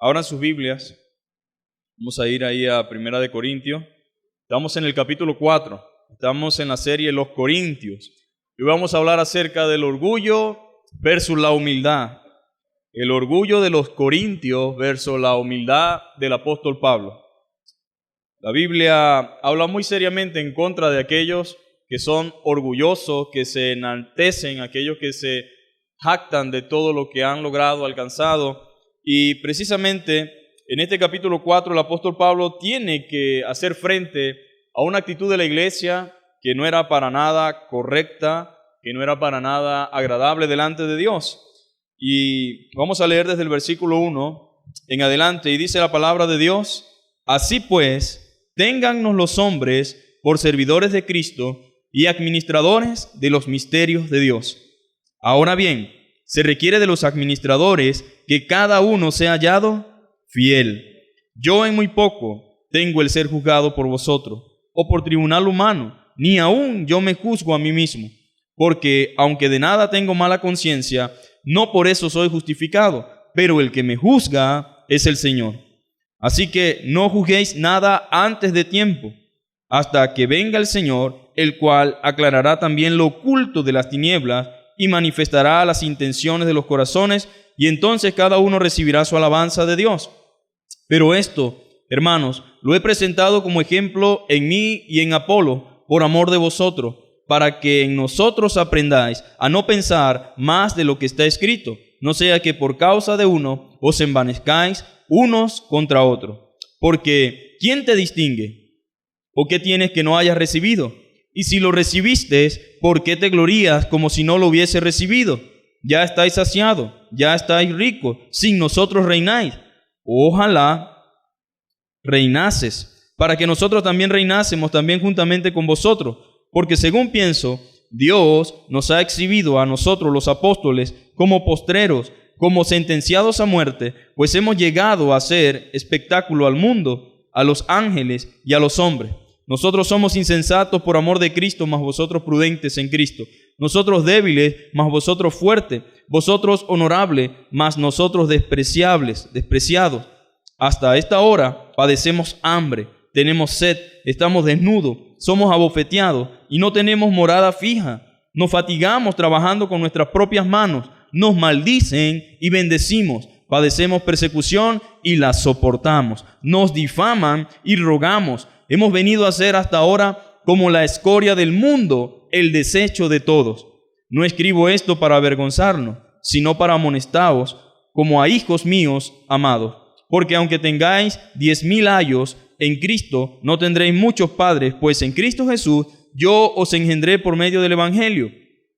Abran sus Biblias. Vamos a ir ahí a Primera de Corintios. Estamos en el capítulo 4. Estamos en la serie Los Corintios. Y vamos a hablar acerca del orgullo versus la humildad. El orgullo de los corintios versus la humildad del apóstol Pablo. La Biblia habla muy seriamente en contra de aquellos que son orgullosos, que se enaltecen, aquellos que se jactan de todo lo que han logrado, alcanzado. Y precisamente en este capítulo 4 el apóstol Pablo tiene que hacer frente a una actitud de la iglesia que no era para nada correcta, que no era para nada agradable delante de Dios. Y vamos a leer desde el versículo 1 en adelante, y dice la palabra de Dios: así pues, téngannos los hombres por servidores de Cristo y administradores de los misterios de Dios. Ahora bien, se requiere de los administradores que cada uno sea hallado fiel. Yo en muy poco tengo el ser juzgado por vosotros, o por tribunal humano, ni aun yo me juzgo a mí mismo, porque aunque de nada tengo mala conciencia, no por eso soy justificado, pero el que me juzga es el Señor. Así que no juzguéis nada antes de tiempo, hasta que venga el Señor, el cual aclarará también lo oculto de las tinieblas y manifestará las intenciones de los corazones, y entonces cada uno recibirá su alabanza de Dios. Pero esto, hermanos, lo he presentado como ejemplo en mí y en Apolo, por amor de vosotros, para que en nosotros aprendáis a no pensar más de lo que está escrito, no sea que por causa de uno os envanezcáis unos contra otros. Porque ¿quién te distingue? ¿O qué tienes que no hayas recibido? Y si lo recibiste, ¿por qué te glorías como si no lo hubiese recibido? Ya estáis saciados, ya estáis ricos, sin nosotros reináis. Ojalá reinases, para que nosotros también reinásemos también juntamente con vosotros. Porque según pienso, Dios nos ha exhibido a nosotros los apóstoles como postreros, como sentenciados a muerte, pues hemos llegado a ser espectáculo al mundo, a los ángeles y a los hombres. Nosotros somos insensatos por amor de Cristo, mas vosotros prudentes en Cristo. Nosotros débiles, mas vosotros fuertes. Vosotros honorables, mas nosotros despreciados. Hasta esta hora padecemos hambre, tenemos sed, estamos desnudos, somos abofeteados y no tenemos morada fija. Nos fatigamos trabajando con nuestras propias manos, nos maldicen y bendecimos. Padecemos persecución y la soportamos. Nos difaman y rogamos. Hemos venido a ser hasta ahora como la escoria del mundo, el desecho de todos. No escribo esto para avergonzarnos, sino para amonestaros como a hijos míos amados. Porque aunque tengáis 10,000 años en Cristo, no tendréis muchos padres, pues en Cristo Jesús yo os engendré por medio del Evangelio.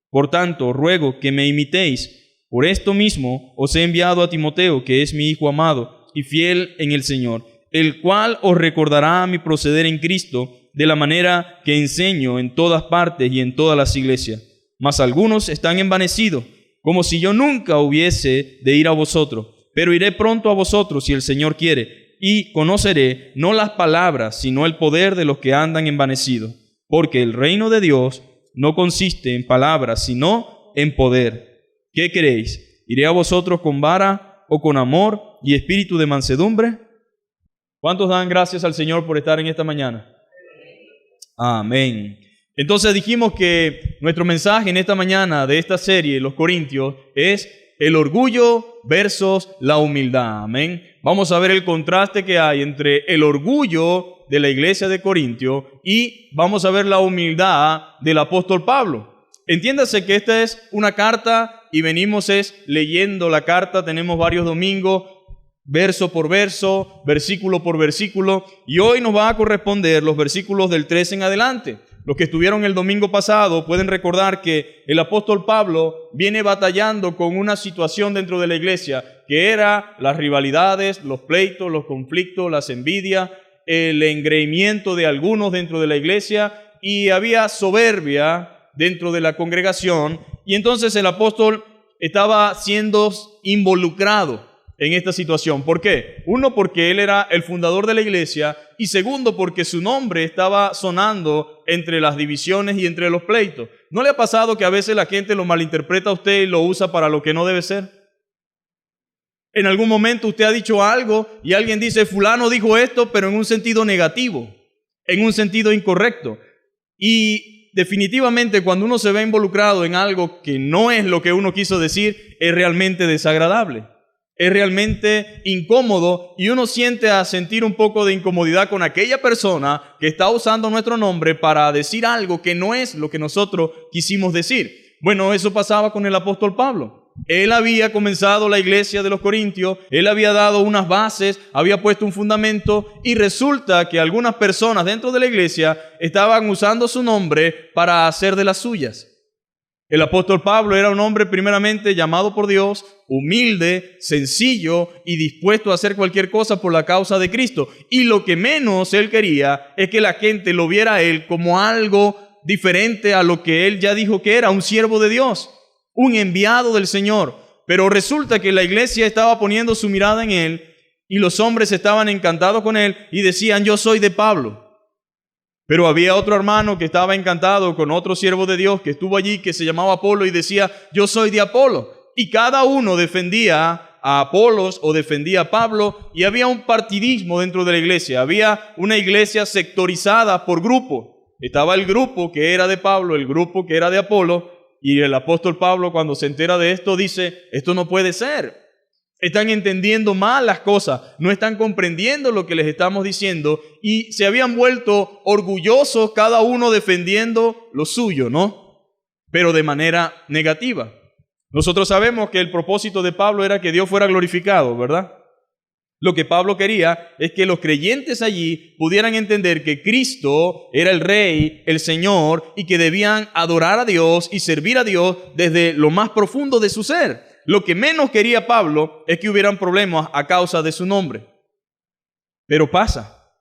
Por tanto, ruego que me imitéis. Por esto mismo os he enviado a Timoteo, que es mi hijo amado y fiel en el Señor, el cual os recordará mi proceder en Cristo de la manera que enseño en todas partes y en todas las iglesias. Mas algunos están envanecidos, como si yo nunca hubiese de ir a vosotros. Pero iré pronto a vosotros si el Señor quiere, y conoceré no las palabras, sino el poder de los que andan envanecidos. Porque el reino de Dios no consiste en palabras, sino en poder. ¿Qué queréis? ¿Iré a vosotros con vara o con amor y espíritu de mansedumbre? ¿Cuántos dan gracias al Señor por estar en esta mañana? Amén. Entonces dijimos que nuestro mensaje en esta mañana de esta serie, Los Corintios, es el orgullo versus la humildad. Amén. Vamos a ver el contraste que hay entre el orgullo de la iglesia de Corintio y vamos a ver la humildad del apóstol Pablo. Entiéndase que esta es una carta y venimos leyendo la carta, tenemos varios domingos, verso por verso, versículo por versículo, y hoy nos va a corresponder los versículos del 3 en adelante. Los que estuvieron el domingo pasado pueden recordar que el apóstol Pablo viene batallando con una situación dentro de la iglesia, que era las rivalidades, los pleitos, los conflictos, las envidias, el engreimiento de algunos dentro de la iglesia, y había soberbia dentro de la congregación, y entonces el apóstol estaba siendo involucrado en esta situación. ¿Por qué? Uno, porque él era el fundador de la iglesia, y segundo, porque su nombre estaba sonando entre las divisiones y entre los pleitos. ¿No le ha pasado que a veces la gente lo malinterpreta a usted y lo usa para lo que no debe ser? En algún momento usted ha dicho algo y alguien dice, fulano dijo esto, pero en un sentido negativo, en un sentido incorrecto. Y definitivamente cuando uno se ve involucrado en algo que no es lo que uno quiso decir, es realmente desagradable, es realmente incómodo y uno siente a sentir un poco de incomodidad con aquella persona que está usando nuestro nombre para decir algo que no es lo que nosotros quisimos decir. Bueno, eso pasaba con el apóstol Pablo. Él había comenzado la iglesia de los Corintios, él había dado unas bases, había puesto un fundamento y resulta que algunas personas dentro de la iglesia estaban usando su nombre para hacer de las suyas. El apóstol Pablo era un hombre primeramente llamado por Dios, humilde, sencillo y dispuesto a hacer cualquier cosa por la causa de Cristo. Y lo que menos él quería es que la gente lo viera a él como algo diferente a lo que él ya dijo que era, un siervo de Dios, un enviado del Señor. Pero resulta que la iglesia estaba poniendo su mirada en él y los hombres estaban encantados con él y decían, yo soy de Pablo. Pero había otro hermano que estaba encantado con otro siervo de Dios que estuvo allí, que se llamaba Apolo y decía, yo soy de Apolo. Y cada uno defendía a Apolos o defendía a Pablo y había un partidismo dentro de la iglesia. Había una iglesia sectorizada por grupo. Estaba el grupo que era de Pablo, el grupo que era de Apolo, y el apóstol Pablo cuando se entera de esto dice, esto no puede ser. Están entendiendo mal las cosas, no están comprendiendo lo que les estamos diciendo y se habían vuelto orgullosos cada uno defendiendo lo suyo, ¿no? Pero de manera negativa. Nosotros sabemos que el propósito de Pablo era que Dios fuera glorificado, ¿verdad? Lo que Pablo quería es que los creyentes allí pudieran entender que Cristo era el Rey, el Señor, y que debían adorar a Dios y servir a Dios desde lo más profundo de su ser. Lo que menos quería Pablo es que hubieran problemas a causa de su nombre. Pero pasa.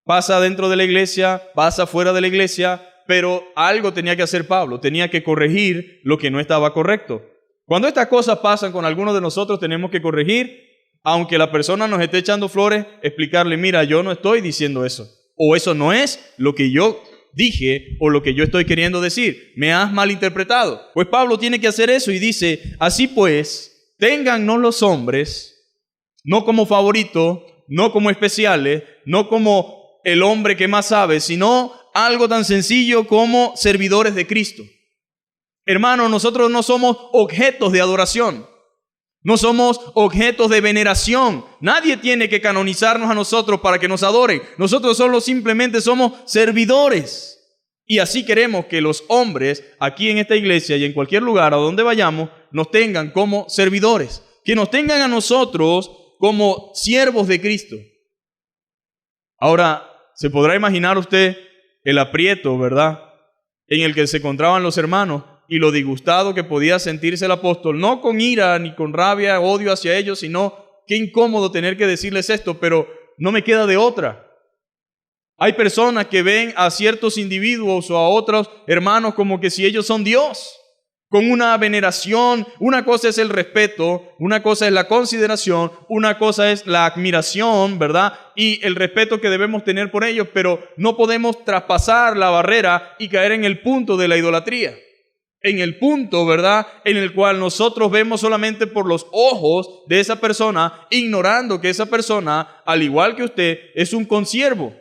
Pasa dentro de la iglesia, pasa fuera de la iglesia, pero algo tenía que hacer Pablo. Tenía que corregir lo que no estaba correcto. Cuando estas cosas pasan con algunos de nosotros, tenemos que corregir, aunque la persona nos esté echando flores, explicarle, mira, yo no estoy diciendo eso. O eso no es lo que yo dije o lo que yo estoy queriendo decir. Me has malinterpretado. Pues Pablo tiene que hacer eso y dice, así pues, téngannos los hombres, no como favoritos, no como especiales, no como el hombre que más sabe, sino algo tan sencillo como servidores de Cristo. Hermanos, nosotros no somos objetos de adoración. No somos objetos de veneración. Nadie tiene que canonizarnos a nosotros para que nos adoren. Nosotros solo simplemente somos servidores. Y así queremos que los hombres aquí en esta iglesia y en cualquier lugar a donde vayamos nos tengan como servidores. Que nos tengan a nosotros como siervos de Cristo. Ahora, se podrá imaginar usted el aprieto, ¿verdad?, en el que se encontraban los hermanos y lo disgustado que podía sentirse el apóstol, no con ira ni con rabia, odio hacia ellos, sino qué incómodo tener que decirles esto, pero no me queda de otra. Hay personas que ven a ciertos individuos o a otros hermanos como que si ellos son Dios, con una veneración. Una cosa es el respeto, una cosa es la consideración, una cosa es la admiración, ¿verdad?, y el respeto que debemos tener por ellos, pero no podemos traspasar la barrera y caer en el punto de la idolatría. En el punto, ¿verdad?, en el cual nosotros vemos solamente por los ojos de esa persona, ignorando que esa persona, al igual que usted, es un consiervo.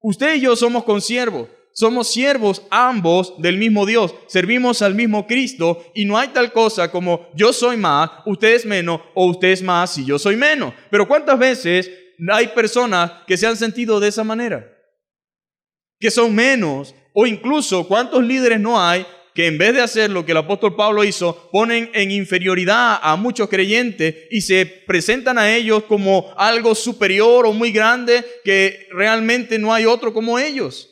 Usted y yo somos consiervos, somos siervos ambos del mismo Dios, servimos al mismo Cristo y no hay tal cosa como yo soy más, usted es menos o usted es más y yo soy menos. Pero ¿cuántas veces hay personas que se han sentido de esa manera? Que son menos, o incluso ¿cuántos líderes no hay que en vez de hacer lo que el apóstol Pablo hizo, ponen en inferioridad a muchos creyentes y se presentan a ellos como algo superior o muy grande, que realmente no hay otro como ellos?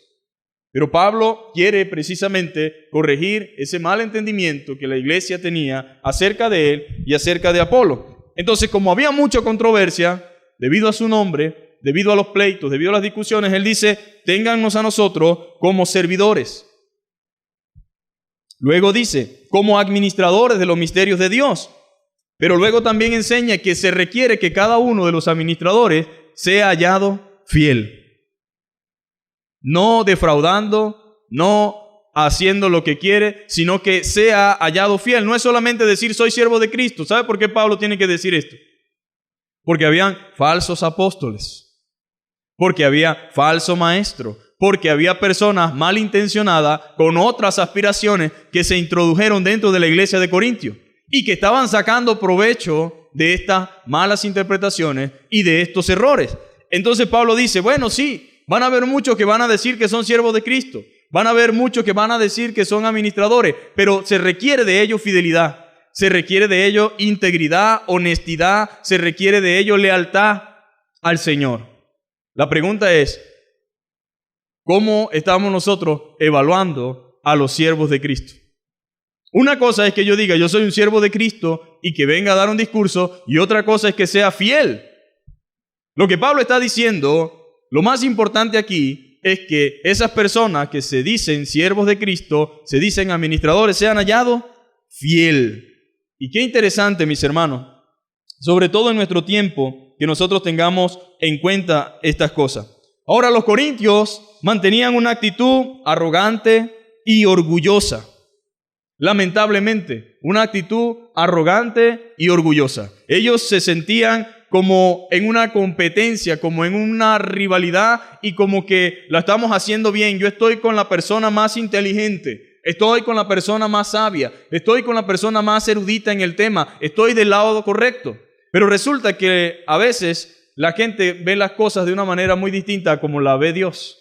Pero Pablo quiere precisamente corregir ese mal entendimiento que la iglesia tenía acerca de él y acerca de Apolo. Entonces, como había mucha controversia debido a su nombre, debido a los pleitos, debido a las discusiones, él dice, téngannos a nosotros como servidores. Luego dice, como administradores de los misterios de Dios. Pero luego también enseña que se requiere que cada uno de los administradores sea hallado fiel. No defraudando, no haciendo lo que quiere, sino que sea hallado fiel. No es solamente decir soy siervo de Cristo. ¿Sabe por qué Pablo tiene que decir esto? porque habían falsos apóstoles, porque había falso maestro, porque había personas malintencionadas con otras aspiraciones que se introdujeron dentro de la iglesia de Corintios y que estaban sacando provecho de estas malas interpretaciones y de estos errores. Entonces Pablo dice, bueno, sí, van a haber muchos que van a decir que son siervos de Cristo, van a haber muchos que van a decir que son administradores, pero se requiere de ellos fidelidad, se requiere de ellos integridad, honestidad, se requiere de ellos lealtad al Señor. La pregunta es, ¿cómo estamos nosotros evaluando a los siervos de Cristo? Una cosa es que yo diga, yo soy un siervo de Cristo y que venga a dar un discurso, y otra cosa es que sea fiel. Lo que Pablo está diciendo, lo más importante aquí es que esas personas que se dicen siervos de Cristo, se dicen administradores, sean hallados fiel. Y qué interesante, mis hermanos, sobre todo en nuestro tiempo, que nosotros tengamos en cuenta estas cosas. Ahora, los corintios mantenían una actitud arrogante y orgullosa. Lamentablemente, una actitud arrogante y orgullosa. Ellos se sentían como en una competencia, como en una rivalidad y como que la estamos haciendo bien. Yo estoy con la persona más inteligente, estoy con la persona más sabia, estoy con la persona más erudita en el tema, estoy del lado correcto. Pero resulta que a veces la gente ve las cosas de una manera muy distinta a como la ve Dios.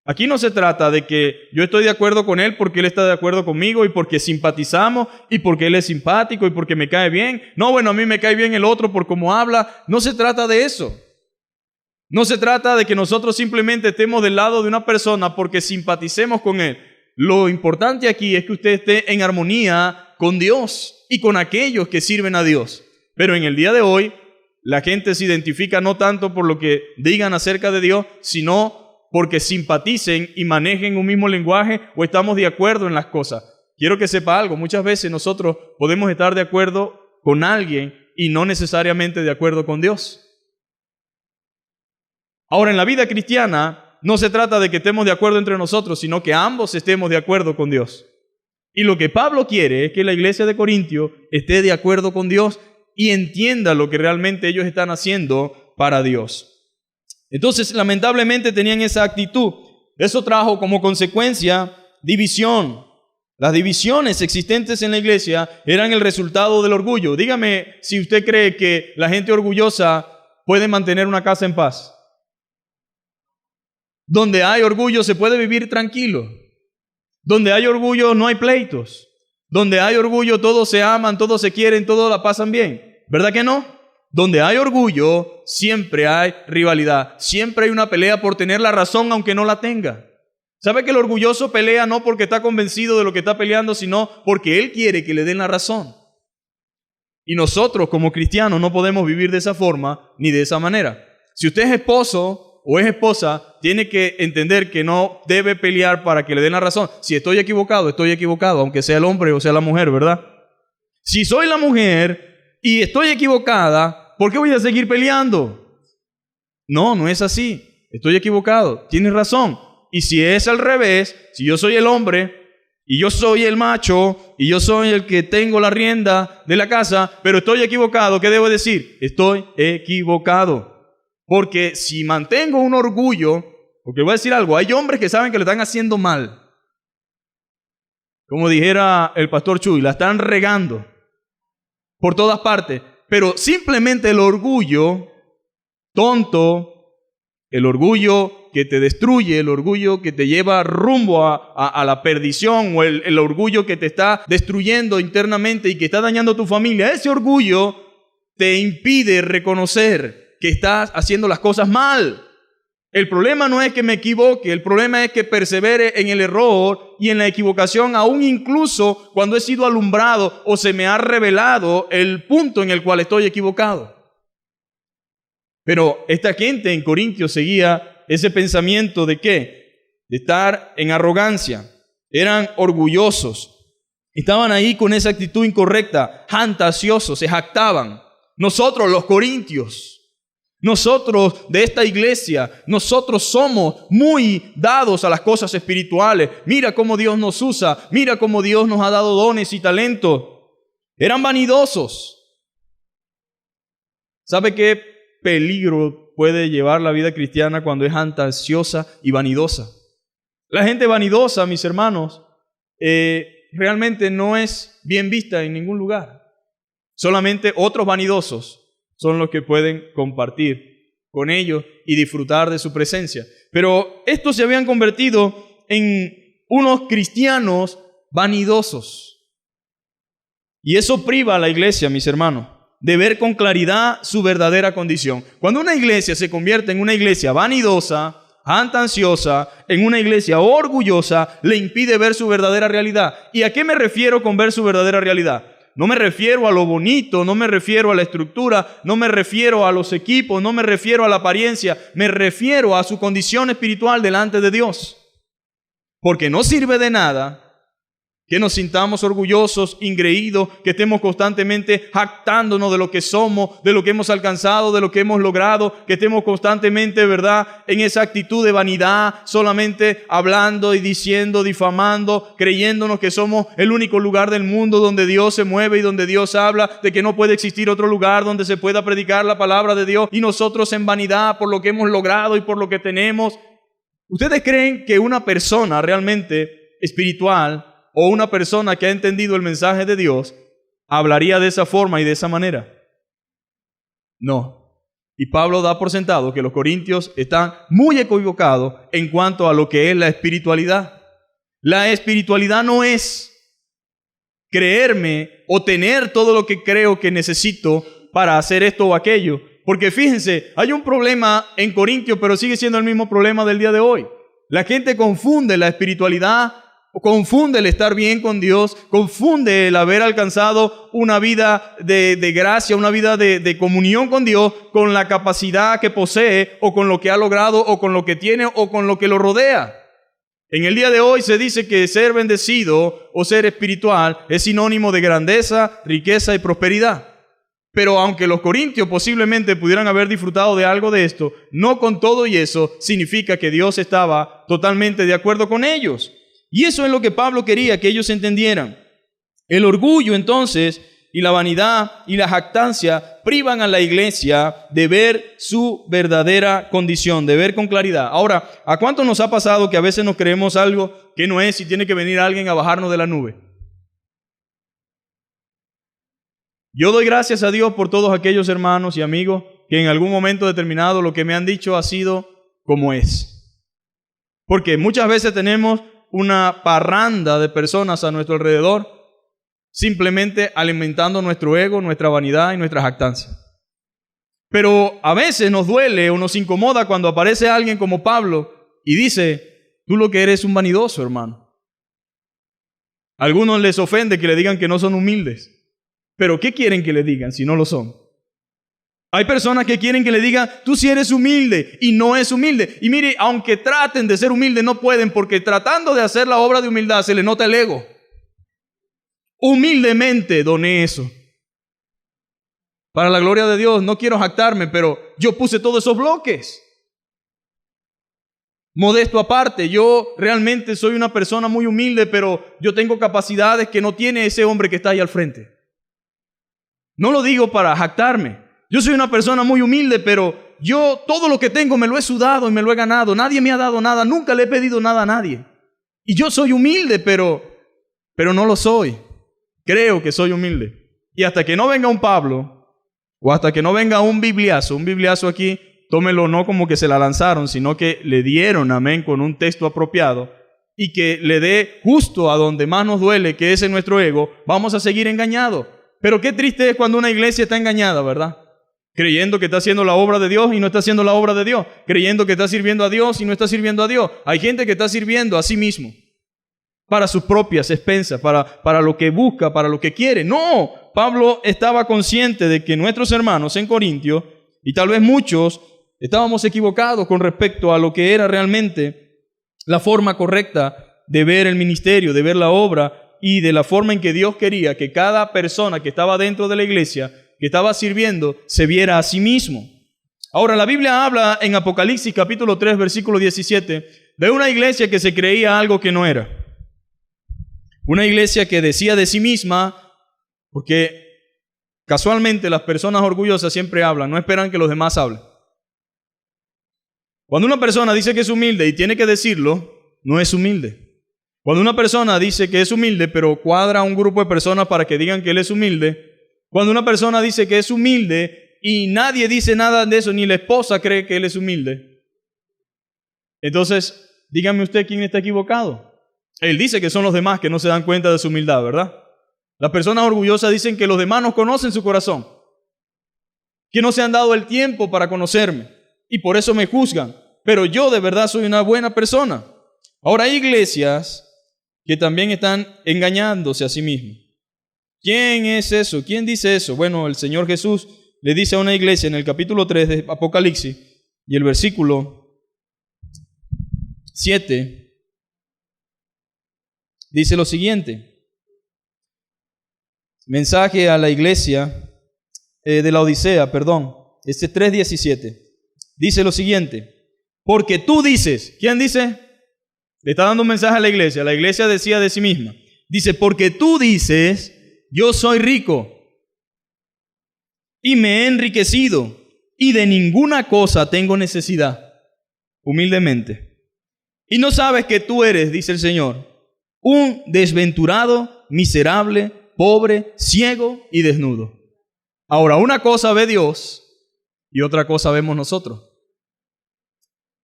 Aquí no se trata de que yo estoy de acuerdo con él porque él está de acuerdo conmigo y porque simpatizamos y porque él es simpático y porque me cae bien. No, bueno, a mí me cae bien el otro por cómo habla. No se trata de eso. No se trata de que nosotros simplemente estemos del lado de una persona porque simpaticemos con él. Lo importante aquí es que usted esté en armonía con Dios y con aquellos que sirven a Dios. Pero en el día de hoy, la gente se identifica no tanto por lo que digan acerca de Dios, sino porque simpaticen y manejen un mismo lenguaje o estamos de acuerdo en las cosas. Quiero que sepa algo, muchas veces nosotros podemos estar de acuerdo con alguien y no necesariamente de acuerdo con Dios. Ahora, en la vida cristiana no se trata de que estemos de acuerdo entre nosotros, sino que ambos estemos de acuerdo con Dios. Y lo que Pablo quiere es que la iglesia de Corintio esté de acuerdo con Dios y entienda lo que realmente ellos están haciendo para Dios. Entonces, lamentablemente tenían esa actitud. Eso trajo como consecuencia división. Las divisiones existentes en la iglesia eran el resultado del orgullo. Dígame si usted cree que la gente orgullosa puede mantener una casa en paz. Donde hay orgullo se puede vivir tranquilo. Donde hay orgullo no hay pleitos. Donde hay orgullo todos se aman, todos se quieren, todos la pasan bien. ¿Verdad que no? Donde hay orgullo, siempre hay rivalidad. Siempre hay una pelea por tener la razón, aunque no la tenga. ¿Sabe que el orgulloso pelea no porque está convencido de lo que está peleando, sino porque él quiere que le den la razón? Y nosotros, como cristianos, no podemos vivir de esa forma ni de esa manera. Si usted es esposo o es esposa, tiene que entender que no debe pelear para que le den la razón. Si estoy equivocado, aunque sea el hombre o sea la mujer, ¿verdad? Si soy la mujer y estoy equivocada, ¿por qué voy a seguir peleando? No, no es así. Estoy equivocado. Tienes razón. Y si es al revés, si yo soy el hombre y yo soy el macho y yo soy el que tengo la rienda de la casa, pero estoy equivocado, ¿qué debo decir? Estoy equivocado. Porque si mantengo un orgullo, porque voy a decir algo, hay hombres que saben que lo están haciendo mal. Como dijera el pastor Chuy, la están regando por todas partes. Pero simplemente el orgullo tonto, el orgullo que te destruye, el orgullo que te lleva rumbo a la perdición o el orgullo que te está destruyendo internamente y que está dañando tu familia, ese orgullo te impide reconocer que estás haciendo las cosas mal. El problema no es que me equivoque, el problema es que persevere en el error y en la equivocación, aún incluso cuando he sido alumbrado o se me ha revelado el punto en el cual estoy equivocado. Pero esta gente en Corintios seguía ese pensamiento de ¿qué? De estar en arrogancia. Eran orgullosos. Estaban ahí con esa actitud incorrecta, jactanciosos, se jactaban. Nosotros, los corintios, nosotros de esta iglesia, nosotros somos muy dados a las cosas espirituales. Mira cómo Dios nos usa, mira cómo Dios nos ha dado dones y talentos. Eran vanidosos. ¿Sabe qué peligro puede llevar la vida cristiana cuando es ansiosa y vanidosa? La gente vanidosa, mis hermanos, realmente no es bien vista en ningún lugar. Solamente otros vanidosos son los que pueden compartir con ellos y disfrutar de su presencia. Pero estos se habían convertido en unos cristianos vanidosos. Y eso priva a la iglesia, mis hermanos, de ver con claridad su verdadera condición. Cuando una iglesia se convierte en una iglesia vanidosa, ansiosa, en una iglesia orgullosa, le impide ver su verdadera realidad. ¿Y a qué me refiero con ver su verdadera realidad? No me refiero a lo bonito, no me refiero a la estructura, no me refiero a los equipos, no me refiero a la apariencia, me refiero a su condición espiritual delante de Dios. Porque no sirve de nada que nos sintamos orgullosos, ingreídos, que estemos constantemente jactándonos de lo que somos, de lo que hemos alcanzado, de lo que hemos logrado, que estemos constantemente, ¿verdad?, en esa actitud de vanidad, solamente hablando y diciendo, difamando, creyéndonos que somos el único lugar del mundo donde Dios se mueve y donde Dios habla, de que no puede existir otro lugar donde se pueda predicar la palabra de Dios, y nosotros en vanidad por lo que hemos logrado y por lo que tenemos. ¿Ustedes creen que una persona realmente espiritual o una persona que ha entendido el mensaje de Dios hablaría de esa forma y de esa manera? No. Y Pablo da por sentado que los corintios están muy equivocados en cuanto a lo que es la espiritualidad. La espiritualidad no es creerme o tener todo lo que creo que necesito para hacer esto o aquello. Porque fíjense, hay un problema en Corintios, pero sigue siendo el mismo problema del día de hoy. La gente confunde la espiritualidad, confunde el estar bien con Dios, confunde el haber alcanzado una vida de gracia, una vida de comunión con Dios, con la capacidad que posee, o con lo que ha logrado, o con lo que tiene, o con lo que lo rodea. En el día de hoy se dice que ser bendecido o ser espiritual es sinónimo de grandeza, riqueza y prosperidad. Pero aunque los corintios posiblemente pudieran haber disfrutado de algo de esto, no con todo y eso significa que Dios estaba totalmente de acuerdo con ellos. Y eso es lo que Pablo quería que ellos entendieran. El orgullo, entonces, y la vanidad y la jactancia privan a la iglesia de ver su verdadera condición, de ver con claridad. Ahora, ¿a cuánto nos ha pasado que a veces nos creemos algo que no es y tiene que venir alguien a bajarnos de la nube? Yo doy gracias a Dios por todos aquellos hermanos y amigos que en algún momento determinado lo que me han dicho ha sido como es. Porque muchas veces tenemos una parranda de personas a nuestro alrededor, simplemente alimentando nuestro ego, nuestra vanidad y nuestra jactancia. Pero a veces nos duele o nos incomoda cuando aparece alguien como Pablo y dice, tú lo que eres es un vanidoso, hermano. A algunos les ofende que le digan que no son humildes. Pero ¿qué quieren que le digan si no lo son? Hay personas que quieren que le digan, tú sí eres humilde, y no es humilde. Y mire, aunque traten de ser humildes, no pueden, porque tratando de hacer la obra de humildad se le nota el ego. Humildemente doné eso. Para la gloria de Dios, no quiero jactarme, pero yo puse todos esos bloques. Modesto aparte, yo realmente soy una persona muy humilde, pero yo tengo capacidades que no tiene ese hombre que está ahí al frente. No lo digo para jactarme. Yo soy una persona muy humilde, pero yo todo lo que tengo me lo he sudado y me lo he ganado. Nadie me ha dado nada, nunca le he pedido nada a nadie. Y yo soy humilde, pero no lo soy. Creo que soy humilde. Y hasta que no venga un Pablo, o hasta que no venga un bibliazo aquí, tómelo no como que se la lanzaron, sino que le dieron, amén, con un texto apropiado, y que le dé justo a donde más nos duele, que es en nuestro ego, vamos a seguir engañados. Pero qué triste es cuando una iglesia está engañada, ¿verdad? Creyendo que está haciendo la obra de Dios y no está haciendo la obra de Dios. Creyendo que está sirviendo a Dios y no está sirviendo a Dios. Hay gente que está sirviendo a sí mismo. Para sus propias expensas, para lo que busca, para lo que quiere. No, Pablo estaba consciente de que nuestros hermanos en Corintios, y tal vez muchos, estábamos equivocados con respecto a lo que era realmente la forma correcta de ver el ministerio, de ver la obra, y de la forma en que Dios quería que cada persona que estaba dentro de la iglesia, que estaba sirviendo, se viera a sí mismo. Ahora, la Biblia habla en Apocalipsis capítulo 3, versículo 17, de una iglesia que se creía algo que no era. Una iglesia que decía de sí misma, porque Casualmente las personas orgullosas siempre hablan, no esperan que los demás hablen. Cuando una persona dice que es humilde y tiene que decirlo, no es humilde. Cuando una persona dice que es humilde, pero cuadra a un grupo de personas para que digan que él es humilde, cuando una persona dice que es humilde y nadie dice nada de eso, ni la esposa cree que él es humilde, entonces, dígame usted quién está equivocado. Él dice que son los demás que no se dan cuenta de su humildad, ¿verdad? Las personas orgullosas dicen que los demás no conocen su corazón, que no se han dado el tiempo para conocerme y por eso me juzgan, pero yo de verdad soy una buena persona. Ahora hay iglesias que también están engañándose a sí mismos. ¿Quién es eso? ¿Quién dice eso? Bueno, el Señor Jesús le dice a una iglesia en el capítulo 3 de Apocalipsis y el versículo 7 dice lo siguiente. Mensaje a la iglesia de la Odisea, perdón, 3:17. Dice lo siguiente. Porque tú dices, ¿quién dice? Le está dando un mensaje a la iglesia decía de sí misma. Dice, porque tú dices, yo soy rico y me he enriquecido y de ninguna cosa tengo necesidad, humildemente. Y no sabes que tú eres, dice el Señor, un desventurado, miserable, pobre, ciego y desnudo. Ahora, una cosa ve Dios y otra cosa vemos nosotros.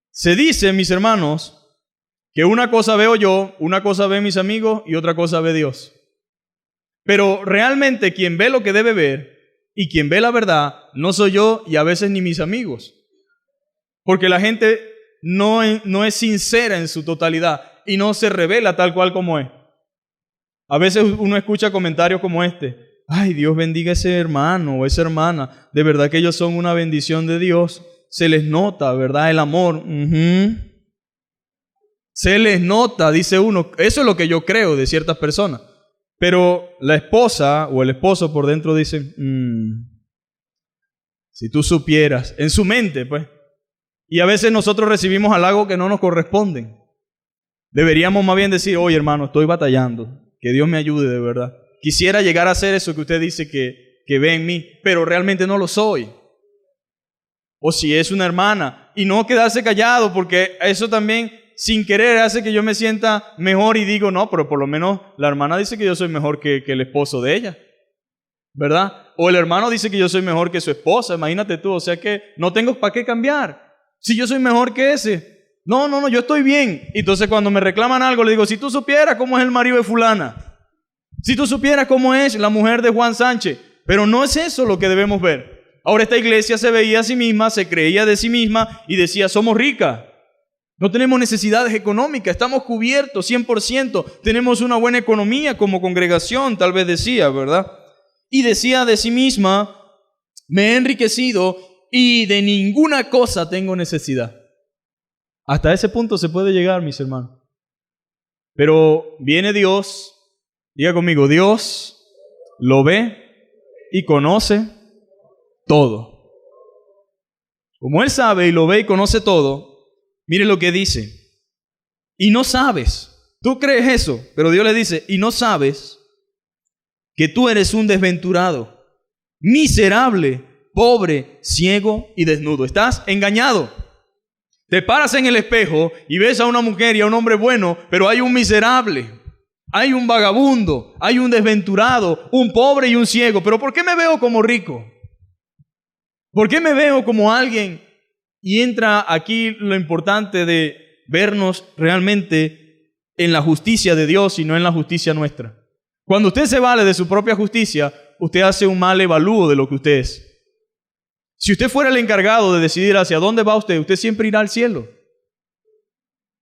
Se dice, mis hermanos, que una cosa veo yo, una cosa ven mis amigos y otra cosa ve Dios. Pero realmente quien ve lo que debe ver y quien ve la verdad no soy yo y a veces ni mis amigos. Porque la gente no es sincera en su totalidad y no se revela tal cual como es. A veces uno escucha comentarios como este. Ay, Dios bendiga a ese hermano o esa hermana. De verdad que ellos son una bendición de Dios. Se les nota, ¿verdad? El amor. Se les nota, dice uno. Eso es lo que yo creo de ciertas personas. Pero la esposa o el esposo por dentro dice, si tú supieras, en su mente, pues. Y a veces nosotros recibimos halagos que no nos corresponden. Deberíamos más bien decir, oye hermano, estoy batallando. Que Dios me ayude de verdad. Quisiera llegar a hacer eso que usted dice que ve en mí, pero realmente no lo soy. O si es una hermana, y no quedarse callado, porque eso también, sin querer, hace que yo me sienta mejor y digo, no, pero por lo menos la hermana dice que yo soy mejor que el esposo de ella, ¿verdad? O el hermano dice que yo soy mejor que su esposa, imagínate tú, o sea que no tengo para qué cambiar. Si yo soy mejor que ese. No, yo estoy bien. Entonces cuando me reclaman algo, le digo, si tú supieras cómo es el marido de fulana, si tú supieras cómo es la mujer de Juan Sánchez, pero no es eso lo que debemos ver. Ahora esta iglesia se veía a sí misma, se creía de sí misma y decía, somos ricas, no tenemos necesidades económicas, estamos cubiertos 100%, tenemos una buena economía como congregación, tal vez decía, ¿verdad? Y decía de sí misma, me he enriquecido y de ninguna cosa tengo necesidad. Hasta ese punto se puede llegar, mis hermanos. Pero viene Dios, diga conmigo, Dios lo ve y conoce todo. Como Él sabe y lo ve y conoce todo, mire lo que dice. Y no sabes, tú crees eso, pero Dios le dice, y no sabes que tú eres un desventurado, miserable, pobre, ciego y desnudo. Estás engañado. Te paras en el espejo y ves a una mujer y a un hombre bueno, pero hay un miserable, hay un vagabundo, hay un desventurado, un pobre y un ciego. ¿Pero por qué me veo como rico? ¿Por qué me veo como alguien? Y entra aquí lo importante de vernos realmente en la justicia de Dios y no en la justicia nuestra. Cuando usted se vale de su propia justicia, usted hace un mal evalúo de lo que usted es. Si usted fuera el encargado de decidir hacia dónde va usted, usted siempre irá al cielo.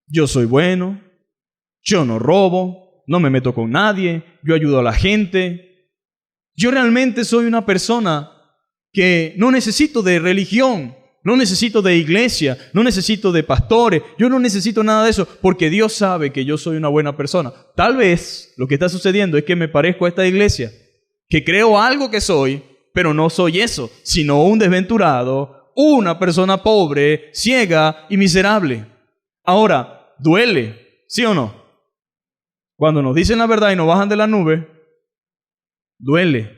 Yo soy bueno, yo no robo, no me meto con nadie, yo ayudo a la gente. Yo realmente soy una persona que no necesito de religión, no necesito de iglesia, no necesito de pastores, yo no necesito nada de eso, porque Dios sabe que yo soy una buena persona. Tal vez lo que está sucediendo es que me parezco a esta iglesia, que creo algo que soy, pero no soy eso, sino un desventurado, una persona pobre, ciega y miserable. Ahora, duele, ¿sí o no? Cuando nos dicen la verdad y nos bajan de la nube, duele.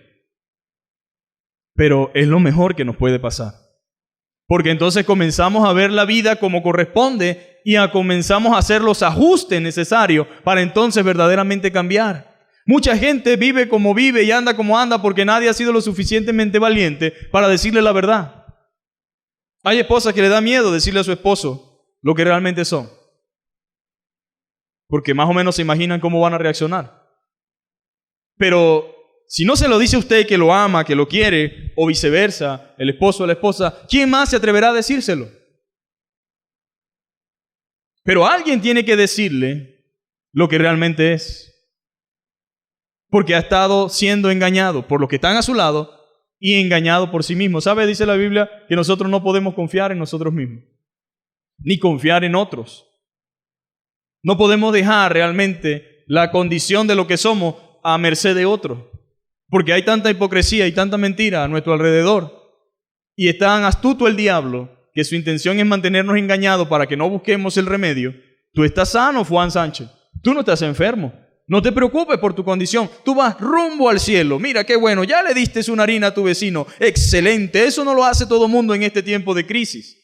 pero es lo mejor que nos puede pasar. Porque entonces comenzamos a ver la vida como corresponde y comenzamos a hacer los ajustes necesarios para entonces verdaderamente cambiar. Mucha gente vive como vive y anda como anda porque nadie ha sido lo suficientemente valiente para decirle la verdad. Hay esposas que le da miedo decirle a su esposo lo que realmente son, porque más o menos se imaginan cómo van a reaccionar. Pero si no se lo dice usted que lo ama, que lo quiere, o viceversa, el esposo o la esposa, ¿quién más se atreverá a decírselo? Pero alguien tiene que decirle lo que realmente es, porque ha estado siendo engañado por los que están a su lado y engañado por sí mismo. ¿Sabe? Dice la Biblia que nosotros no podemos confiar en nosotros mismos, ni confiar en otros. No podemos dejar realmente la condición de lo que somos a merced de otros, porque hay tanta hipocresía y tanta mentira a nuestro alrededor, y es tan astuto el diablo que su intención es mantenernos engañados para que no busquemos el remedio. Tú estás sano, Juan Sánchez. Tú no estás enfermo. No te preocupes por tu condición. Tú vas rumbo al cielo. Mira qué bueno, ya le diste una harina a tu vecino. Excelente. Eso no lo hace todo mundo en este tiempo de crisis.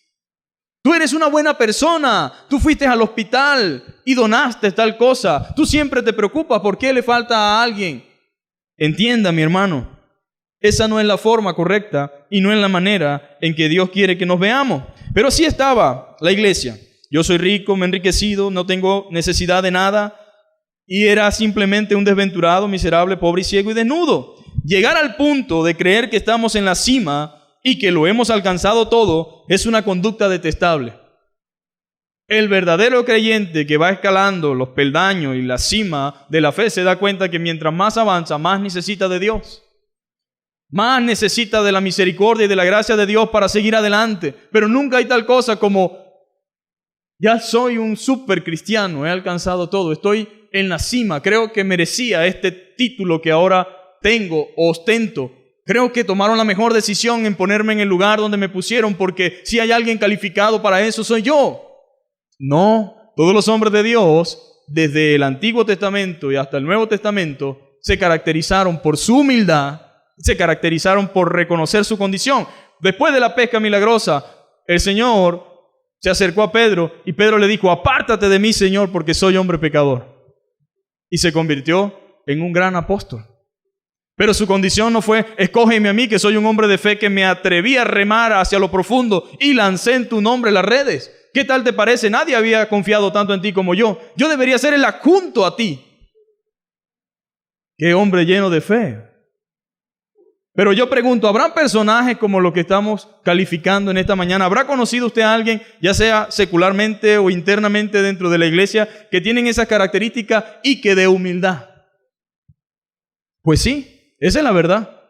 Tú eres una buena persona. Tú fuiste al hospital y donaste tal cosa. Tú siempre te preocupas por qué le falta a alguien. Entienda, mi hermano, esa no es la forma correcta y no es la manera en que Dios quiere que nos veamos. Pero así estaba la iglesia. Yo soy rico, me he enriquecido, no tengo necesidad de nada. Y era simplemente un desventurado, miserable, pobre y ciego y desnudo. Llegar al punto de creer que estamos en la cima y que lo hemos alcanzado todo es una conducta detestable. El verdadero creyente que va escalando los peldaños y la cima de la fe se da cuenta que mientras más avanza, más necesita de Dios. Más necesita de la misericordia y de la gracia de Dios para seguir adelante. Pero nunca hay tal cosa como, ya soy un super cristiano, he alcanzado todo, estoy en la cima, creo que merecía este título que ahora tengo, ostento. Creo que tomaron la mejor decisión en ponerme en el lugar donde me pusieron, porque si hay alguien calificado para eso, soy yo. No, todos los hombres de Dios, desde el Antiguo Testamento y hasta el Nuevo Testamento, se caracterizaron por su humildad, se caracterizaron por reconocer su condición. Después de la pesca milagrosa, el Señor se acercó a Pedro y Pedro le dijo, apártate de mí, Señor, porque soy hombre pecador. Y se convirtió en un gran apóstol. Pero su condición no fue, escógeme a mí, que soy un hombre de fe, que me atreví a remar hacia lo profundo y lancé en tu nombre las redes. ¿Qué tal te parece? Nadie había confiado tanto en ti como yo. Yo debería ser el adjunto a ti. ¡Qué hombre lleno de fe! Pero yo pregunto, ¿habrán personajes como los que estamos calificando en esta mañana? ¿Habrá conocido usted a alguien, ya sea secularmente o internamente dentro de la iglesia, que tienen esas características y que de humildad? Pues sí, esa es la verdad.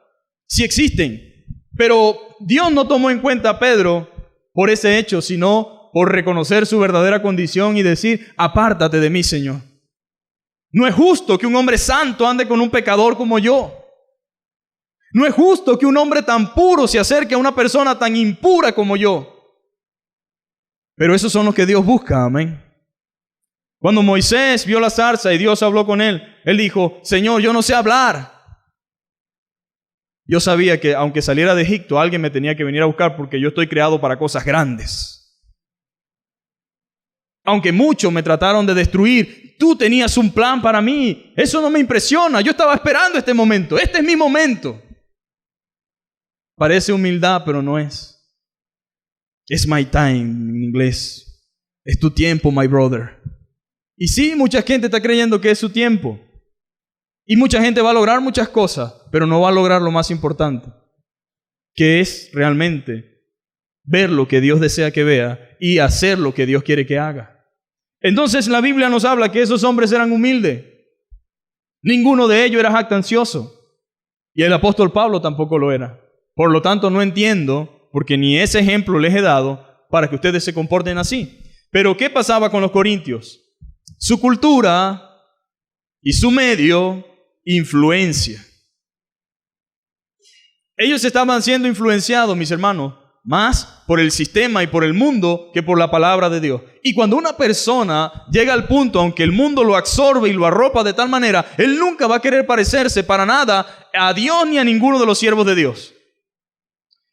Sí existen. Pero Dios no tomó en cuenta a Pedro por ese hecho, sino por reconocer su verdadera condición y decir, apártate de mí, Señor. No es justo que un hombre santo ande con un pecador como yo. No es justo que un hombre tan puro se acerque a una persona tan impura como yo. Pero esos son los que Dios busca, amén. Cuando Moisés vio la zarza y Dios habló con él, él dijo, Señor, yo no sé hablar. Yo sabía que aunque saliera de Egipto, alguien me tenía que venir a buscar porque yo estoy creado para cosas grandes. Aunque muchos me trataron de destruir, tú tenías un plan para mí. Eso no me impresiona. Yo estaba esperando este momento. Este es mi momento. Parece humildad, pero no es. It's my time en inglés. Es tu tiempo, my brother. Y sí, mucha gente está creyendo que es su tiempo. Y mucha gente va a lograr muchas cosas, pero no va a lograr lo más importante, que es realmente ver lo que Dios desea que vea y hacer lo que Dios quiere que haga. Entonces la Biblia nos habla que esos hombres eran humildes. Ninguno de ellos era jactancioso. Y el apóstol Pablo tampoco lo era. Por lo tanto, no entiendo, porque ni ese ejemplo les he dado, para que ustedes se comporten así. Pero ¿qué pasaba con los corintios? Su cultura y su medio, influencia. Ellos estaban siendo influenciados, mis hermanos, más por el sistema y por el mundo que por la palabra de Dios. Y cuando una persona llega al punto, aunque el mundo lo absorbe y lo arropa de tal manera, él nunca va a querer parecerse para nada a Dios ni a ninguno de los siervos de Dios.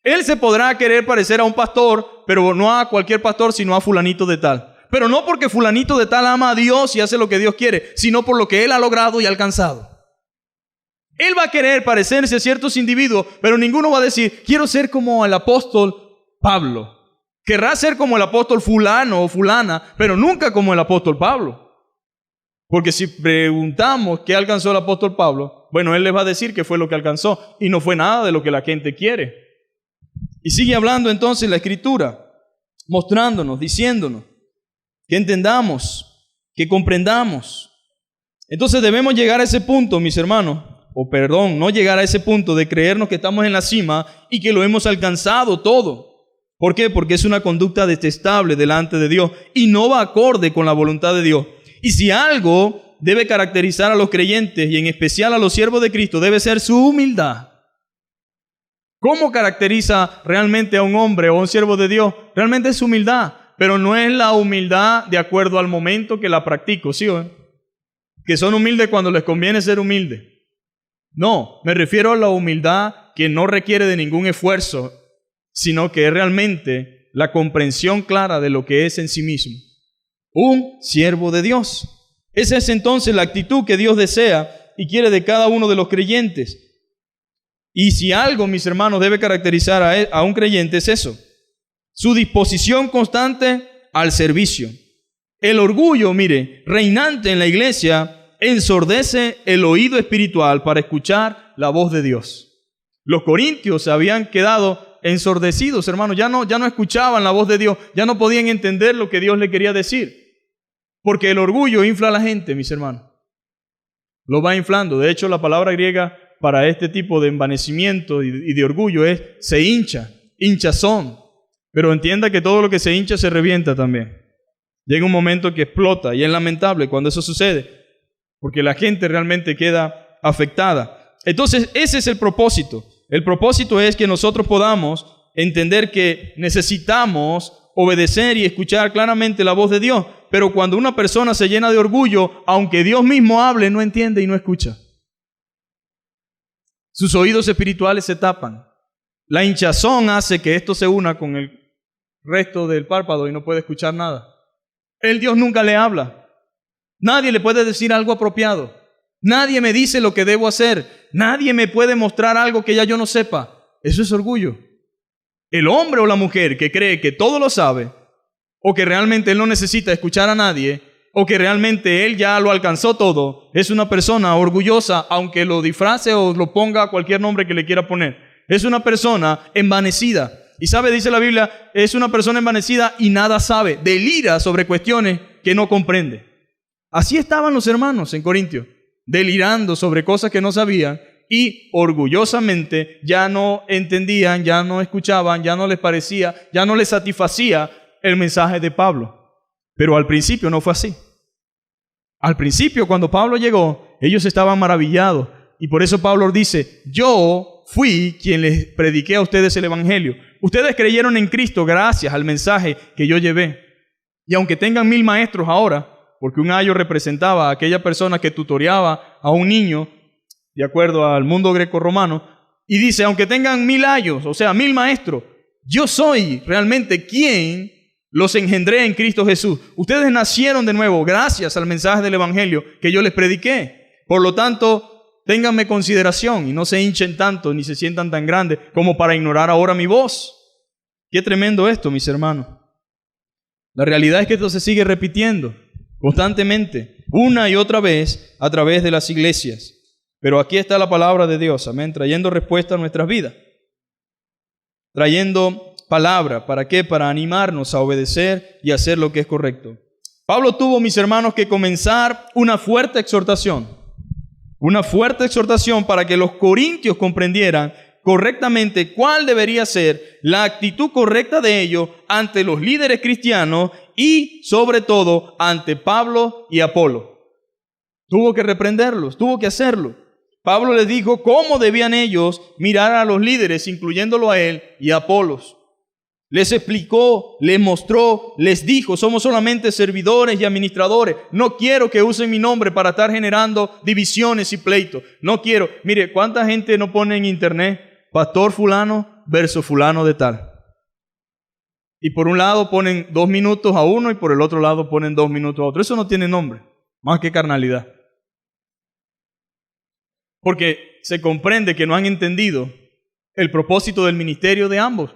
Él se podrá querer parecer a un pastor, pero no a cualquier pastor, sino a fulanito de tal. Pero no porque fulanito de tal ama a Dios y hace lo que Dios quiere, sino por lo que él ha logrado y alcanzado. Él va a querer parecerse a ciertos individuos, pero ninguno va a decir, quiero ser como el apóstol Pablo. Querrá ser como el apóstol fulano o fulana, pero nunca como el apóstol Pablo. Porque si preguntamos qué alcanzó el apóstol Pablo, bueno, él les va a decir que fue lo que alcanzó y no fue nada de lo que la gente quiere. Y sigue hablando entonces la Escritura, mostrándonos, diciéndonos que entendamos, que comprendamos. Entonces debemos llegar a ese punto, mis hermanos, no llegar a ese punto de creernos que estamos en la cima y que lo hemos alcanzado todo. ¿Por qué? Porque es una conducta detestable delante de Dios y no va acorde con la voluntad de Dios. Y si algo debe caracterizar a los creyentes y en especial a los siervos de Cristo, debe ser su humildad. ¿Cómo caracteriza realmente a un hombre o a un siervo de Dios? Realmente es humildad, pero no es la humildad de acuerdo al momento que la practico, ¿sí o no? Que son humildes cuando les conviene ser humildes. No, me refiero a la humildad que no requiere de ningún esfuerzo, sino que es realmente la comprensión clara de lo que es en sí mismo. Un siervo de Dios. Esa es entonces la actitud que Dios desea y quiere de cada uno de los creyentes. Y si algo, mis hermanos, debe caracterizar a un creyente es eso. Su disposición constante al servicio. El orgullo, mire, reinante en la iglesia, ensordece el oído espiritual para escuchar la voz de Dios. Los corintios se habían quedado ensordecidos, hermanos, ya no escuchaban la voz de Dios, ya no podían entender lo que Dios le quería decir. Porque el orgullo infla a la gente, mis hermanos. Lo va inflando. De hecho, la palabra griega para este tipo de envanecimiento y de orgullo es se hincha, hinchazón. Pero entienda que todo lo que se hincha se revienta también. Llega un momento que explota y es lamentable cuando eso sucede, porque la gente realmente queda afectada. Entonces, ese es el propósito. El propósito es que nosotros podamos entender que necesitamos obedecer y escuchar claramente la voz de Dios. Pero cuando una persona se llena de orgullo, aunque Dios mismo hable, no entiende y no escucha. Sus oídos espirituales se tapan. La hinchazón hace que esto se una con el resto del párpado y no puede escuchar nada. El Dios nunca le habla. Nadie le puede decir algo apropiado. Nadie me dice lo que debo hacer. Nadie me puede mostrar algo que ya yo no sepa. Eso es orgullo. El hombre o la mujer que cree que todo lo sabe, o que realmente él no necesita escuchar a nadie, o que realmente él ya lo alcanzó todo, es una persona orgullosa, aunque lo disfrace o lo ponga cualquier nombre que le quiera poner. Es una persona envanecida. Y sabe, dice la Biblia, es una persona envanecida y nada sabe, delira sobre cuestiones que no comprende. Así estaban los hermanos en Corintio, delirando sobre cosas que no sabían y orgullosamente ya no entendían, ya no escuchaban, ya no les parecía, ya no les satisfacía el mensaje de Pablo. Pero al principio no fue así. Al principio, cuando Pablo llegó, ellos estaban maravillados. Y por eso Pablo dice, yo fui quien les prediqué a ustedes el Evangelio. Ustedes creyeron en Cristo gracias al mensaje que yo llevé. Y aunque tengan 1000 maestros ahora, porque un ayo representaba a aquella persona que tutoreaba a un niño, de acuerdo al mundo greco-romano, y dice, aunque tengan 1000 ayos, o sea, 1000 maestros, yo soy realmente quien los engendré en Cristo Jesús. Ustedes nacieron de nuevo gracias al mensaje del Evangelio que yo les prediqué. Por lo tanto, ténganme consideración y no se hinchen tanto ni se sientan tan grandes como para ignorar ahora mi voz. Qué tremendo esto, mis hermanos. La realidad es que esto se sigue repitiendo constantemente, una y otra vez, a través de las iglesias. Pero aquí está la palabra de Dios, amén, trayendo respuesta a nuestras vidas. Trayendo palabra, ¿para qué? Para animarnos a obedecer y hacer lo que es correcto. Pablo tuvo, mis hermanos, que comenzar una fuerte exhortación para que los corintios comprendieran correctamente cuál debería ser la actitud correcta de ellos ante los líderes cristianos y, sobre todo, ante Pablo y Apolo. Tuvo que reprenderlos, tuvo que hacerlo. Pablo les dijo cómo debían ellos mirar a los líderes, incluyéndolo a él y a Apolos. Les explicó, les mostró, les dijo, somos solamente servidores y administradores. No quiero que usen mi nombre para estar generando divisiones y pleitos. No quiero. Mire, ¿cuánta gente no pone en internet? Pastor fulano versus fulano de tal. Y por un lado ponen 2 minutos a uno y por el otro lado ponen 2 minutos a otro. Eso no tiene nombre, más que carnalidad. Porque se comprende que no han entendido el propósito del ministerio de ambos.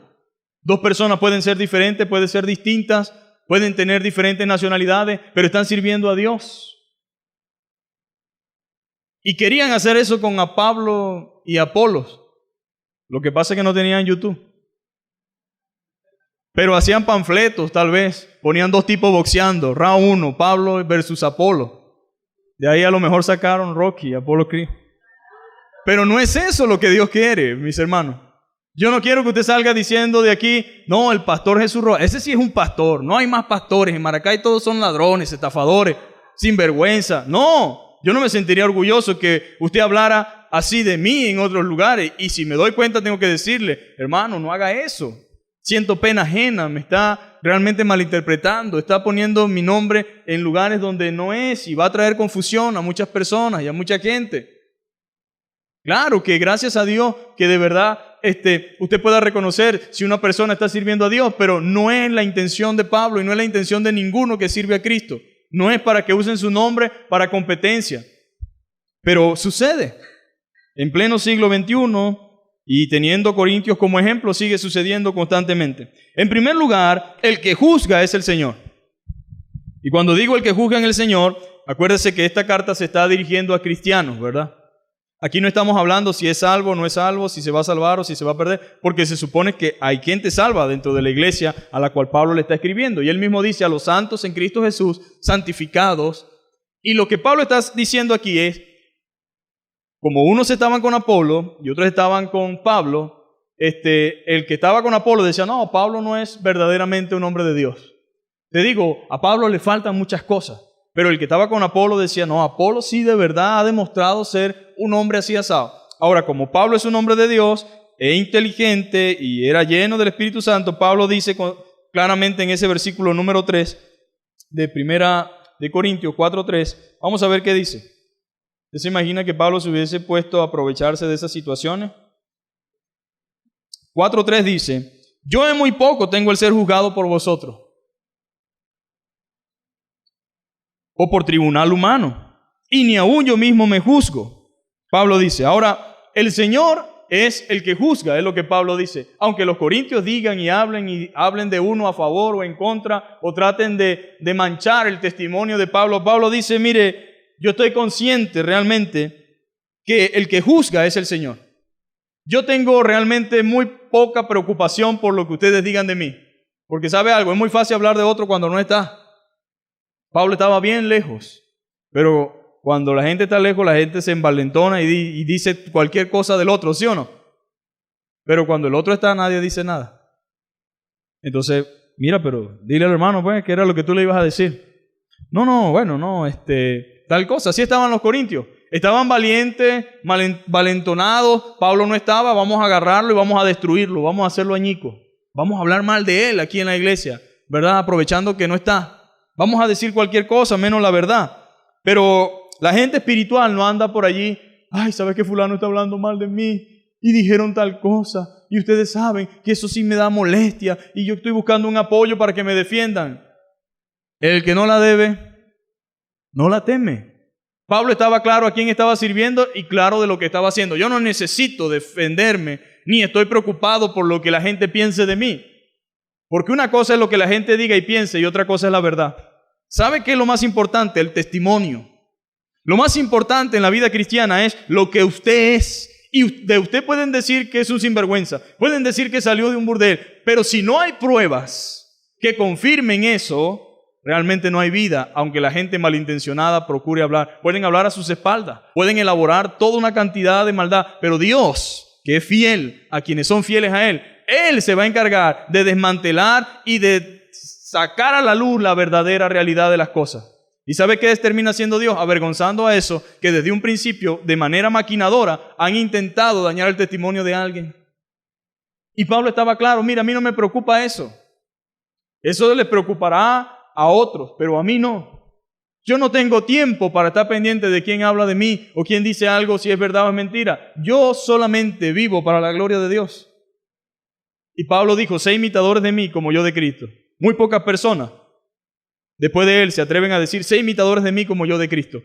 2 personas pueden ser diferentes, pueden ser distintas, pueden tener diferentes nacionalidades, pero están sirviendo a Dios. Y querían hacer eso con a Pablo y a Apolos. Lo que pasa es que no tenían YouTube. Pero hacían panfletos, tal vez. Ponían 2 tipos boxeando. Round 1, Pablo versus Apolo. De ahí a lo mejor sacaron Rocky, Apolo Creed. Pero no es eso lo que Dios quiere, mis hermanos. Yo no quiero que usted salga diciendo de aquí, no, el pastor Jesús Rojas. Ese sí es un pastor. No hay más pastores. En Maracay todos son ladrones, estafadores, sinvergüenza. No, yo no me sentiría orgulloso que usted hablara así de mí en otros lugares. Y si me doy cuenta tengo que decirle, hermano, no haga eso. Siento pena ajena, me está realmente malinterpretando, está poniendo mi nombre en lugares donde no es y va a traer confusión a muchas personas y a mucha gente. Claro que gracias a Dios que de verdad usted pueda reconocer si una persona está sirviendo a Dios, pero no es la intención de Pablo y no es la intención de ninguno que sirve a Cristo. No es para que usen su nombre para competencia. Pero sucede. En pleno siglo XXI y teniendo Corintios como ejemplo, sigue sucediendo constantemente. En primer lugar, el que juzga es el Señor. Y cuando digo el que juzga en el Señor, acuérdese que esta carta se está dirigiendo a cristianos, ¿verdad? Aquí no estamos hablando si es salvo o no es salvo, si se va a salvar o si se va a perder, porque se supone que hay gente salva dentro de la iglesia a la cual Pablo le está escribiendo. Y él mismo dice a los santos en Cristo Jesús, santificados. Y lo que Pablo está diciendo aquí es, como unos estaban con Apolo y otros estaban con Pablo, el que estaba con Apolo decía, no, Pablo no es verdaderamente un hombre de Dios. Te digo, a Pablo le faltan muchas cosas. Pero el que estaba con Apolo decía, no, Apolo sí de verdad ha demostrado ser un hombre así asado. Ahora, como Pablo es un hombre de Dios, es inteligente y era lleno del Espíritu Santo, Pablo dice claramente en ese versículo número 3 de Primera de Corintios 4:3, vamos a ver qué dice. ¿Usted se imagina que Pablo se hubiese puesto a aprovecharse de esas situaciones? 4:3 dice, yo en muy poco tengo el ser juzgado por vosotros, o por tribunal humano, y ni aún yo mismo me juzgo. Pablo dice, ahora, el Señor es el que juzga, es lo que Pablo dice. Aunque los corintios digan y hablen de uno a favor o en contra, o traten de manchar el testimonio de Pablo, Pablo dice, mire, yo estoy consciente realmente que el que juzga es el Señor. Yo tengo realmente muy poca preocupación por lo que ustedes digan de mí, porque sabe algo, es muy fácil hablar de otro cuando no está. Pablo estaba bien lejos, pero cuando la gente está lejos, la gente se envalentona y dice cualquier cosa del otro, ¿sí o no? Pero cuando el otro está, nadie dice nada. Entonces, mira, pero dile al hermano, pues, que era lo que tú le ibas a decir. No, bueno, no, tal cosa. Así estaban los corintios. Estaban valientes, valentonados. Pablo no estaba, vamos a agarrarlo y vamos a destruirlo, vamos a hacerlo añico. Vamos a hablar mal de él aquí en la iglesia, ¿verdad? Aprovechando que no está. Vamos a decir cualquier cosa, menos la verdad. Pero la gente espiritual no anda por allí. Ay, ¿sabes que fulano está hablando mal de mí? Y dijeron tal cosa. Y ustedes saben que eso sí me da molestia. Y yo estoy buscando un apoyo para que me defiendan. El que no la debe, no la teme. Pablo estaba claro a quién estaba sirviendo y claro de lo que estaba haciendo. Yo no necesito defenderme, ni estoy preocupado por lo que la gente piense de mí. Porque una cosa es lo que la gente diga y piense y otra cosa es la verdad. ¿Sabe qué es lo más importante? El testimonio. Lo más importante en la vida cristiana es lo que usted es. Y de usted pueden decir que es un sinvergüenza, pueden decir que salió de un burdel, pero si no hay pruebas que confirmen eso, realmente no hay vida, aunque la gente malintencionada procure hablar. Pueden hablar a sus espaldas, pueden elaborar toda una cantidad de maldad, pero Dios, que es fiel a quienes son fieles a Él, Él se va a encargar de desmantelar y de sacar a la luz la verdadera realidad de las cosas. ¿Y sabe qué termina haciendo Dios? Avergonzando a eso que desde un principio, de manera maquinadora, han intentado dañar el testimonio de alguien. Y Pablo estaba claro, mira, a mí no me preocupa eso. Eso les preocupará a otros, pero a mí no. Yo no tengo tiempo para estar pendiente de quién habla de mí o quién dice algo, si es verdad o es mentira. Yo solamente vivo para la gloria de Dios. Y Pablo dijo, sé imitadores de mí como yo de Cristo. Muy pocas personas después de él se atreven a decir, sé imitadores de mí como yo de Cristo.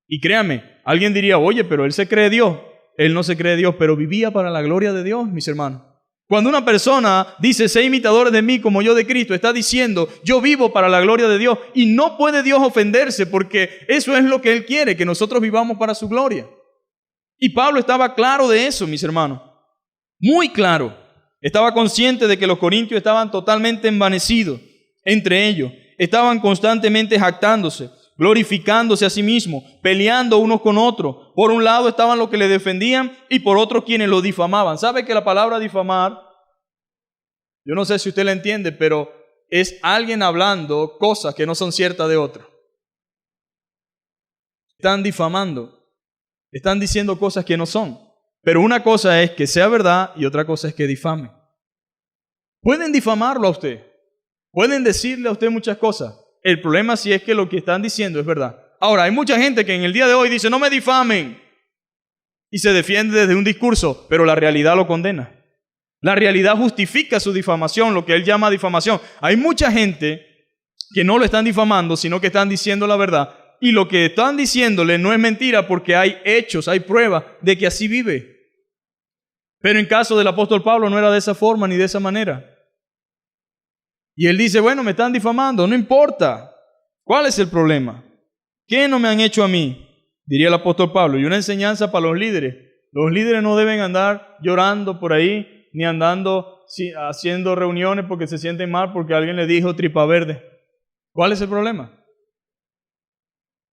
Y créame, alguien diría, oye, pero él se cree Dios. Él no se cree Dios, pero vivía para la gloria de Dios, mis hermanos. Cuando una persona dice, sé imitadores de mí como yo de Cristo, está diciendo, yo vivo para la gloria de Dios. Y no puede Dios ofenderse porque eso es lo que Él quiere, que nosotros vivamos para su gloria. Y Pablo estaba claro de eso, mis hermanos. Muy claro. Estaba consciente de que los corintios estaban totalmente envanecidos entre ellos. Estaban constantemente jactándose, glorificándose a sí mismos, peleando unos con otros. Por un lado estaban los que le defendían y por otro quienes lo difamaban. ¿Sabe que la palabra difamar, yo no sé si usted la entiende, pero es alguien hablando cosas que no son ciertas de otro? Están difamando, están diciendo cosas que no son. Pero una cosa es que sea verdad y otra cosa es que difame. Pueden difamarlo a usted, pueden decirle a usted muchas cosas. El problema sí es que lo que están diciendo es verdad. Ahora, hay mucha gente que en el día de hoy dice, no me difamen. Y se defiende desde un discurso, pero la realidad lo condena. La realidad justifica su difamación, lo que él llama difamación. Hay mucha gente que no lo están difamando, sino que están diciendo la verdad. Y lo que están diciéndole no es mentira porque hay hechos, hay pruebas de que así vive. Pero en caso del apóstol Pablo no era de esa forma ni de esa manera. Y él dice, bueno, me están difamando, no importa. ¿Cuál es el problema? ¿Qué no me han hecho a mí? Diría el apóstol Pablo. Y una enseñanza para los líderes. Los líderes no deben andar llorando por ahí, ni andando haciendo reuniones porque se sienten mal porque alguien le dijo tripa verde. ¿Cuál es el problema?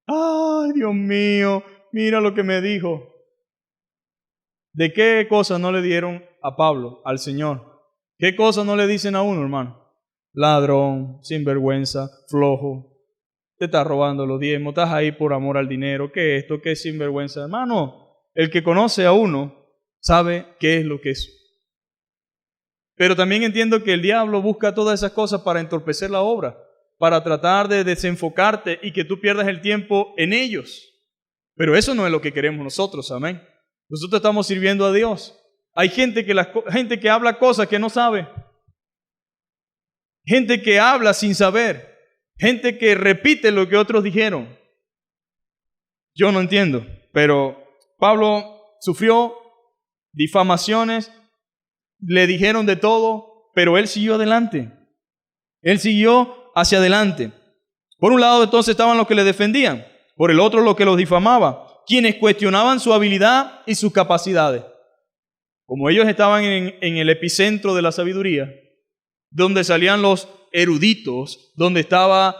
Ay, Dios mío, mira lo que me dijo. ¿De qué cosas no le dieron a Pablo, al Señor? ¿Qué cosas no le dicen a uno, hermano? Ladrón, sinvergüenza, flojo, te estás robando los diezmos, estás ahí por amor al dinero, ¿qué es esto? ¿Qué es sinvergüenza? Hermano, el que conoce a uno sabe qué es lo que es. Pero también entiendo que el diablo busca todas esas cosas para entorpecer la obra, para tratar de desenfocarte y que tú pierdas el tiempo en ellos. Pero eso no es lo que queremos nosotros, amén. Nosotros estamos sirviendo a Dios. Hay gente que habla cosas que no sabe. Gente que habla sin saber. Gente que repite lo que otros dijeron. Yo no entiendo, pero Pablo sufrió difamaciones, le dijeron de todo, pero él siguió adelante. Él siguió hacia adelante. Por un lado entonces estaban los que le defendían, por el otro los que los difamaba, quienes cuestionaban su habilidad y sus capacidades. Como ellos estaban en el epicentro de la sabiduría, donde salían los eruditos, donde estaba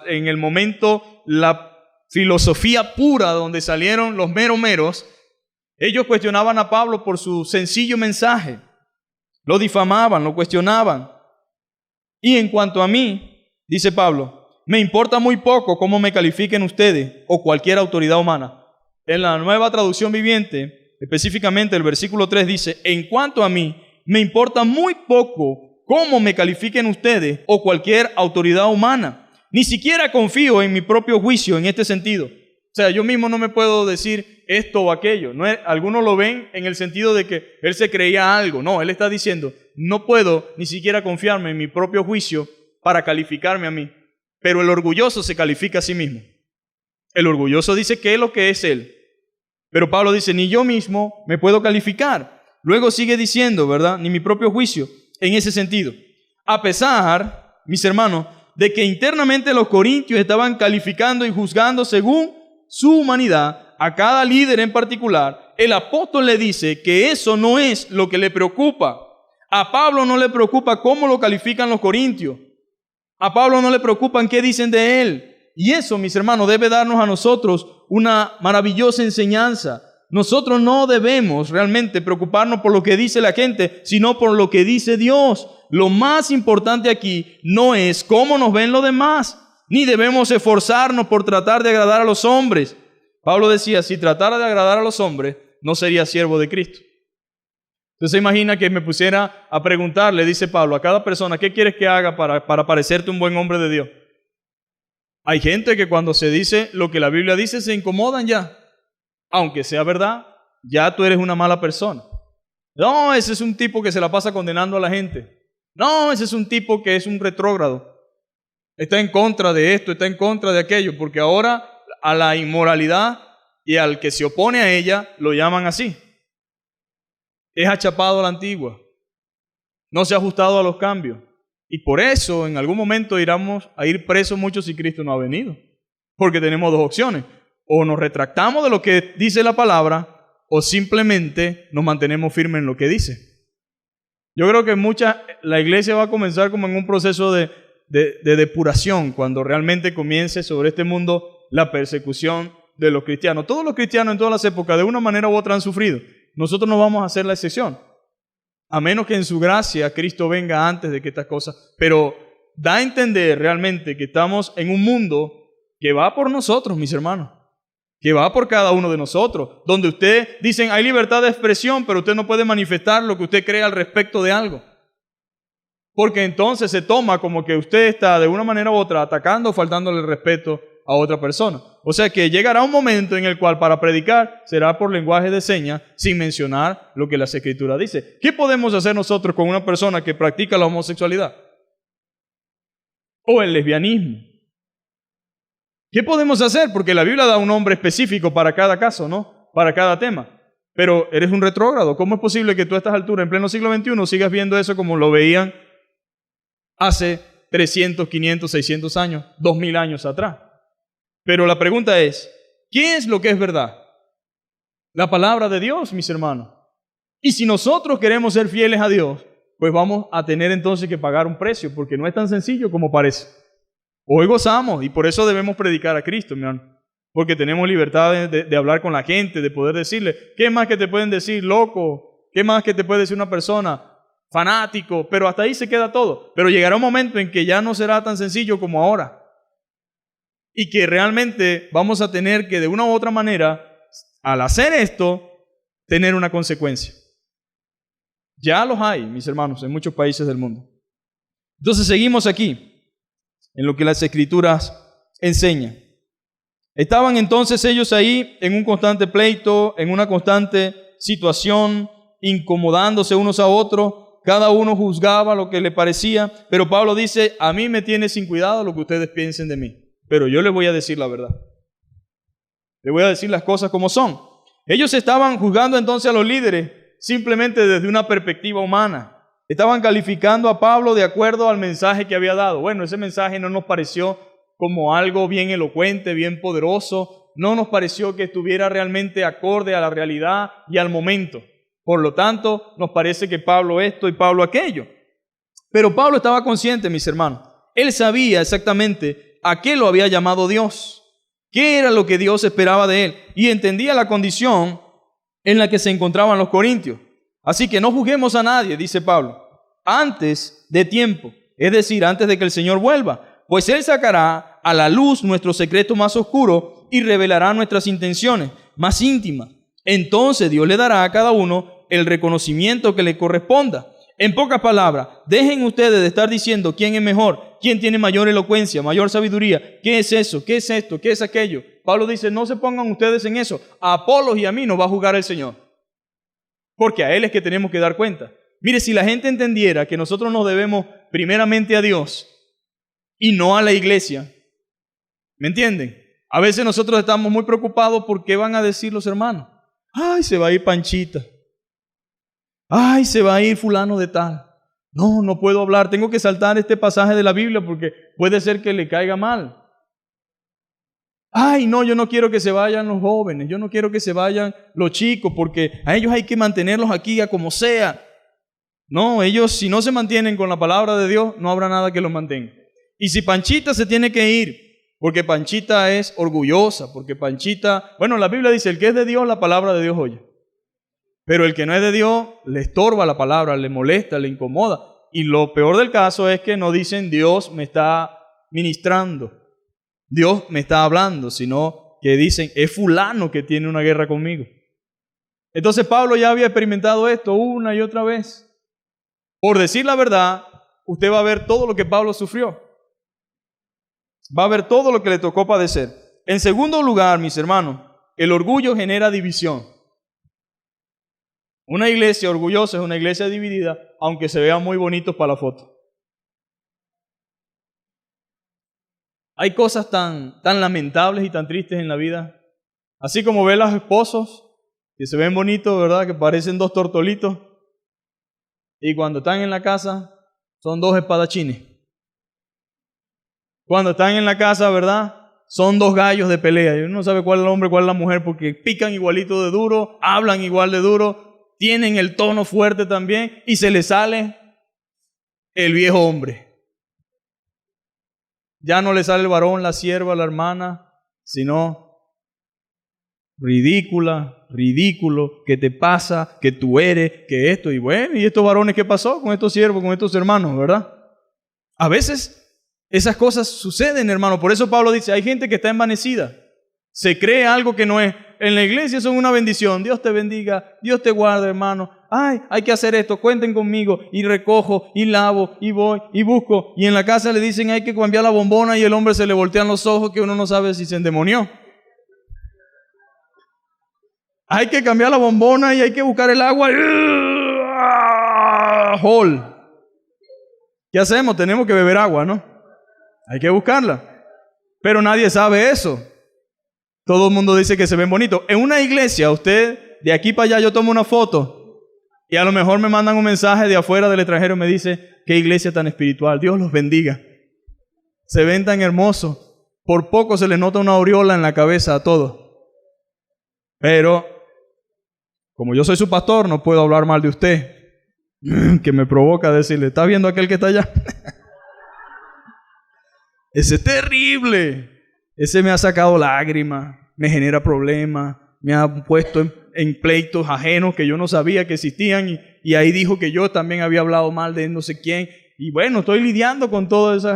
en el momento la filosofía pura, donde salieron los meros, ellos cuestionaban a Pablo por su sencillo mensaje. Lo difamaban, lo cuestionaban. Y en cuanto a mí, dice Pablo, me importa muy poco cómo me califiquen ustedes o cualquier autoridad humana. En la Nueva Traducción Viviente, específicamente el versículo 3 dice, en cuanto a mí, me importa muy poco cómo me califiquen ustedes o cualquier autoridad humana. Ni siquiera confío en mi propio juicio en este sentido. O sea, yo mismo no me puedo decir esto o aquello. No es, algunos lo ven en el sentido de que él se creía algo. No, él está diciendo, no puedo ni siquiera confiarme en mi propio juicio para calificarme a mí. Pero el orgulloso se califica a sí mismo. El orgulloso dice que es lo que es él. Pero Pablo dice, ni yo mismo me puedo calificar. Luego sigue diciendo, ¿verdad? Ni mi propio juicio en ese sentido. A pesar, mis hermanos, de que internamente los corintios estaban calificando y juzgando según su humanidad a cada líder en particular, el apóstol le dice que eso no es lo que le preocupa. A Pablo no le preocupa cómo lo califican los corintios. A Pablo no le preocupan qué dicen de él. Y eso, mis hermanos, debe darnos a nosotros una maravillosa enseñanza. Nosotros no debemos realmente preocuparnos por lo que dice la gente, sino por lo que dice Dios. Lo más importante aquí no es cómo nos ven los demás, ni debemos esforzarnos por tratar de agradar a los hombres. Pablo decía, si tratara de agradar a los hombres, no sería siervo de Cristo. Entonces imagina que me pusiera a preguntarle, dice Pablo, a cada persona, ¿qué quieres que haga para parecerte un buen hombre de Dios? Hay gente que cuando se dice lo que la Biblia dice se incomodan ya. Aunque sea verdad, ya tú eres una mala persona. No, ese es un tipo que se la pasa condenando a la gente. No, ese es un tipo que es un retrógrado. Está en contra de esto, está en contra de aquello, porque ahora a la inmoralidad y al que se opone a ella lo llaman así. Es achapado a la antigua. No se ha ajustado a los cambios. Y por eso en algún momento iremos a ir presos muchos si Cristo no ha venido. Porque tenemos dos opciones. O nos retractamos de lo que dice la palabra, o simplemente nos mantenemos firmes en lo que dice. Yo creo que la iglesia va a comenzar como en un proceso de depuración, cuando realmente comience sobre este mundo la persecución de los cristianos. Todos los cristianos en todas las épocas, de una manera u otra, han sufrido. Nosotros no vamos a hacer la excepción, a menos que en su gracia Cristo venga antes de que estas cosas. Pero da a entender realmente que estamos en un mundo que va por nosotros, mis hermanos, que va por cada uno de nosotros, donde usted dicen hay libertad de expresión, pero usted no puede manifestar lo que usted cree al respecto de algo. Porque entonces se toma como que usted está de una manera u otra atacando o faltándole el respeto a otra persona. O sea que llegará un momento en el cual para predicar será por lenguaje de señas sin mencionar lo que las Escrituras dice. ¿Qué podemos hacer nosotros con una persona que practica la homosexualidad? O el lesbianismo. ¿Qué podemos hacer? Porque la Biblia da un nombre específico para cada caso, ¿no? Para cada tema. Pero eres un retrógrado. ¿Cómo es posible que tú a estas alturas, en pleno siglo XXI, sigas viendo eso como lo veían hace 300, 500, 600 años, 2000 años atrás? Pero la pregunta es, ¿qué es lo que es verdad? La palabra de Dios, mis hermanos. Y si nosotros queremos ser fieles a Dios, pues vamos a tener entonces que pagar un precio, porque no es tan sencillo como parece. Hoy gozamos y por eso debemos predicar a Cristo, mi hermano. Porque tenemos libertad de hablar con la gente, de poder decirle, ¿qué más que te pueden decir, loco? ¿Qué más que te puede decir una persona? Fanático, pero hasta ahí se queda todo. Pero llegará un momento en que ya no será tan sencillo como ahora. Y que realmente vamos a tener que de una u otra manera, al hacer esto, tener una consecuencia. Ya los hay, mis hermanos, en muchos países del mundo. Entonces seguimos aquí, en lo que las Escrituras enseñan. Estaban entonces ellos ahí en un constante pleito, en una constante situación, incomodándose unos a otros. Cada uno juzgaba lo que le parecía, pero Pablo dice, a mí me tiene sin cuidado lo que ustedes piensen de mí, pero yo les voy a decir la verdad. Les voy a decir las cosas como son. Ellos estaban juzgando entonces a los líderes simplemente desde una perspectiva humana. Estaban calificando a Pablo de acuerdo al mensaje que había dado. Bueno, ese mensaje no nos pareció como algo bien elocuente, bien poderoso. No nos pareció que estuviera realmente acorde a la realidad y al momento. Por lo tanto, nos parece que Pablo esto y Pablo aquello. Pero Pablo estaba consciente, mis hermanos. Él sabía exactamente a qué lo había llamado Dios. ¿Qué era lo que Dios esperaba de él? Y entendía la condición en la que se encontraban los corintios. Así que no juzguemos a nadie, dice Pablo, antes de tiempo, es decir, antes de que el Señor vuelva, pues Él sacará a la luz nuestro secreto más oscuro y revelará nuestras intenciones más íntimas. Entonces Dios le dará a cada uno el reconocimiento que le corresponda. En pocas palabras, dejen ustedes de estar diciendo quién es mejor, quién tiene mayor elocuencia, mayor sabiduría, qué es eso, qué es esto, qué es aquello. Pablo dice, no se pongan ustedes en eso. A Apolos y a mí nos va a juzgar el Señor. Porque a Él es que tenemos que dar cuenta. Mire, si la gente entendiera que nosotros nos debemos primeramente a Dios y no a la iglesia, ¿me entienden? A veces nosotros estamos muy preocupados por qué van a decir los hermanos. Ay, se va a ir Panchita. Ay, se va a ir fulano de tal. No, no puedo hablar. Tengo que saltar este pasaje de la Biblia porque puede ser que le caiga mal. Ay, no, yo no quiero que se vayan los jóvenes. Yo no quiero que se vayan los chicos porque a ellos hay que mantenerlos aquí a como sea. No, ellos si no se mantienen con la palabra de Dios, no habrá nada que los mantenga. Y si Panchita se tiene que ir, porque Panchita es orgullosa, porque Panchita, bueno, la Biblia dice, el que es de Dios, la palabra de Dios oye. Pero el que no es de Dios, le estorba la palabra, le molesta, le incomoda. Y lo peor del caso es que no dicen, Dios me está ministrando, Dios me está hablando, sino que dicen, es fulano que tiene una guerra conmigo. Entonces Pablo ya había experimentado esto una y otra vez. Por decir la verdad, usted va a ver todo lo que Pablo sufrió. Va a ver todo lo que le tocó padecer. En segundo lugar, mis hermanos, el orgullo genera división. Una iglesia orgullosa es una iglesia dividida, aunque se vea muy bonito para la foto. Hay cosas tan lamentables y tan tristes en la vida. Así como ven los esposos, que se ven bonitos, ¿verdad? Que parecen dos tortolitos. Y cuando están en la casa, son dos espadachines. Cuando están en la casa, ¿verdad? Son dos gallos de pelea. Y uno no sabe cuál es el hombre, cuál es la mujer, porque pican igualito de duro, hablan igual de duro, tienen el tono fuerte también, y se les sale el viejo hombre. Ya no le sale el varón, la sierva, la hermana, sino ridícula, ridículo, ¿qué te pasa? ¿Qué tú eres? ¿Qué esto? Y bueno, ¿y estos varones qué pasó con estos siervos, con estos hermanos, verdad? A veces esas cosas suceden, hermano. Por eso Pablo dice, hay gente que está envanecida. Se cree algo que no es. En la iglesia son una bendición. Dios te bendiga, Dios te guarde, hermano. Ay, hay que hacer esto, cuenten conmigo. Y recojo, y lavo, y voy, y busco. Y en la casa le dicen, hay que cambiar la bombona, y el hombre se le voltean los ojos que uno no sabe si se endemonió. Hay que cambiar la bombona y hay que buscar el agua. Hol. ¿Qué hacemos? Tenemos que beber agua, ¿no? Hay que buscarla. Pero nadie sabe eso. Todo el mundo dice que se ven bonitos. En una iglesia, usted, de aquí para allá, yo tomo una foto y a lo mejor me mandan un mensaje de afuera del extranjero y me dice, qué iglesia tan espiritual, Dios los bendiga. Se ven tan hermosos. Por poco se les nota una aureola en la cabeza a todos. Pero, como yo soy su pastor, no puedo hablar mal de usted. Que me provoca decirle, ¿está viendo aquel que está allá? Ese es terrible. Ese me ha sacado lágrimas, me genera problemas, me ha puesto en pleitos ajenos que yo no sabía que existían y ahí dijo que yo también había hablado mal de no sé quién. Y bueno, estoy lidiando con todos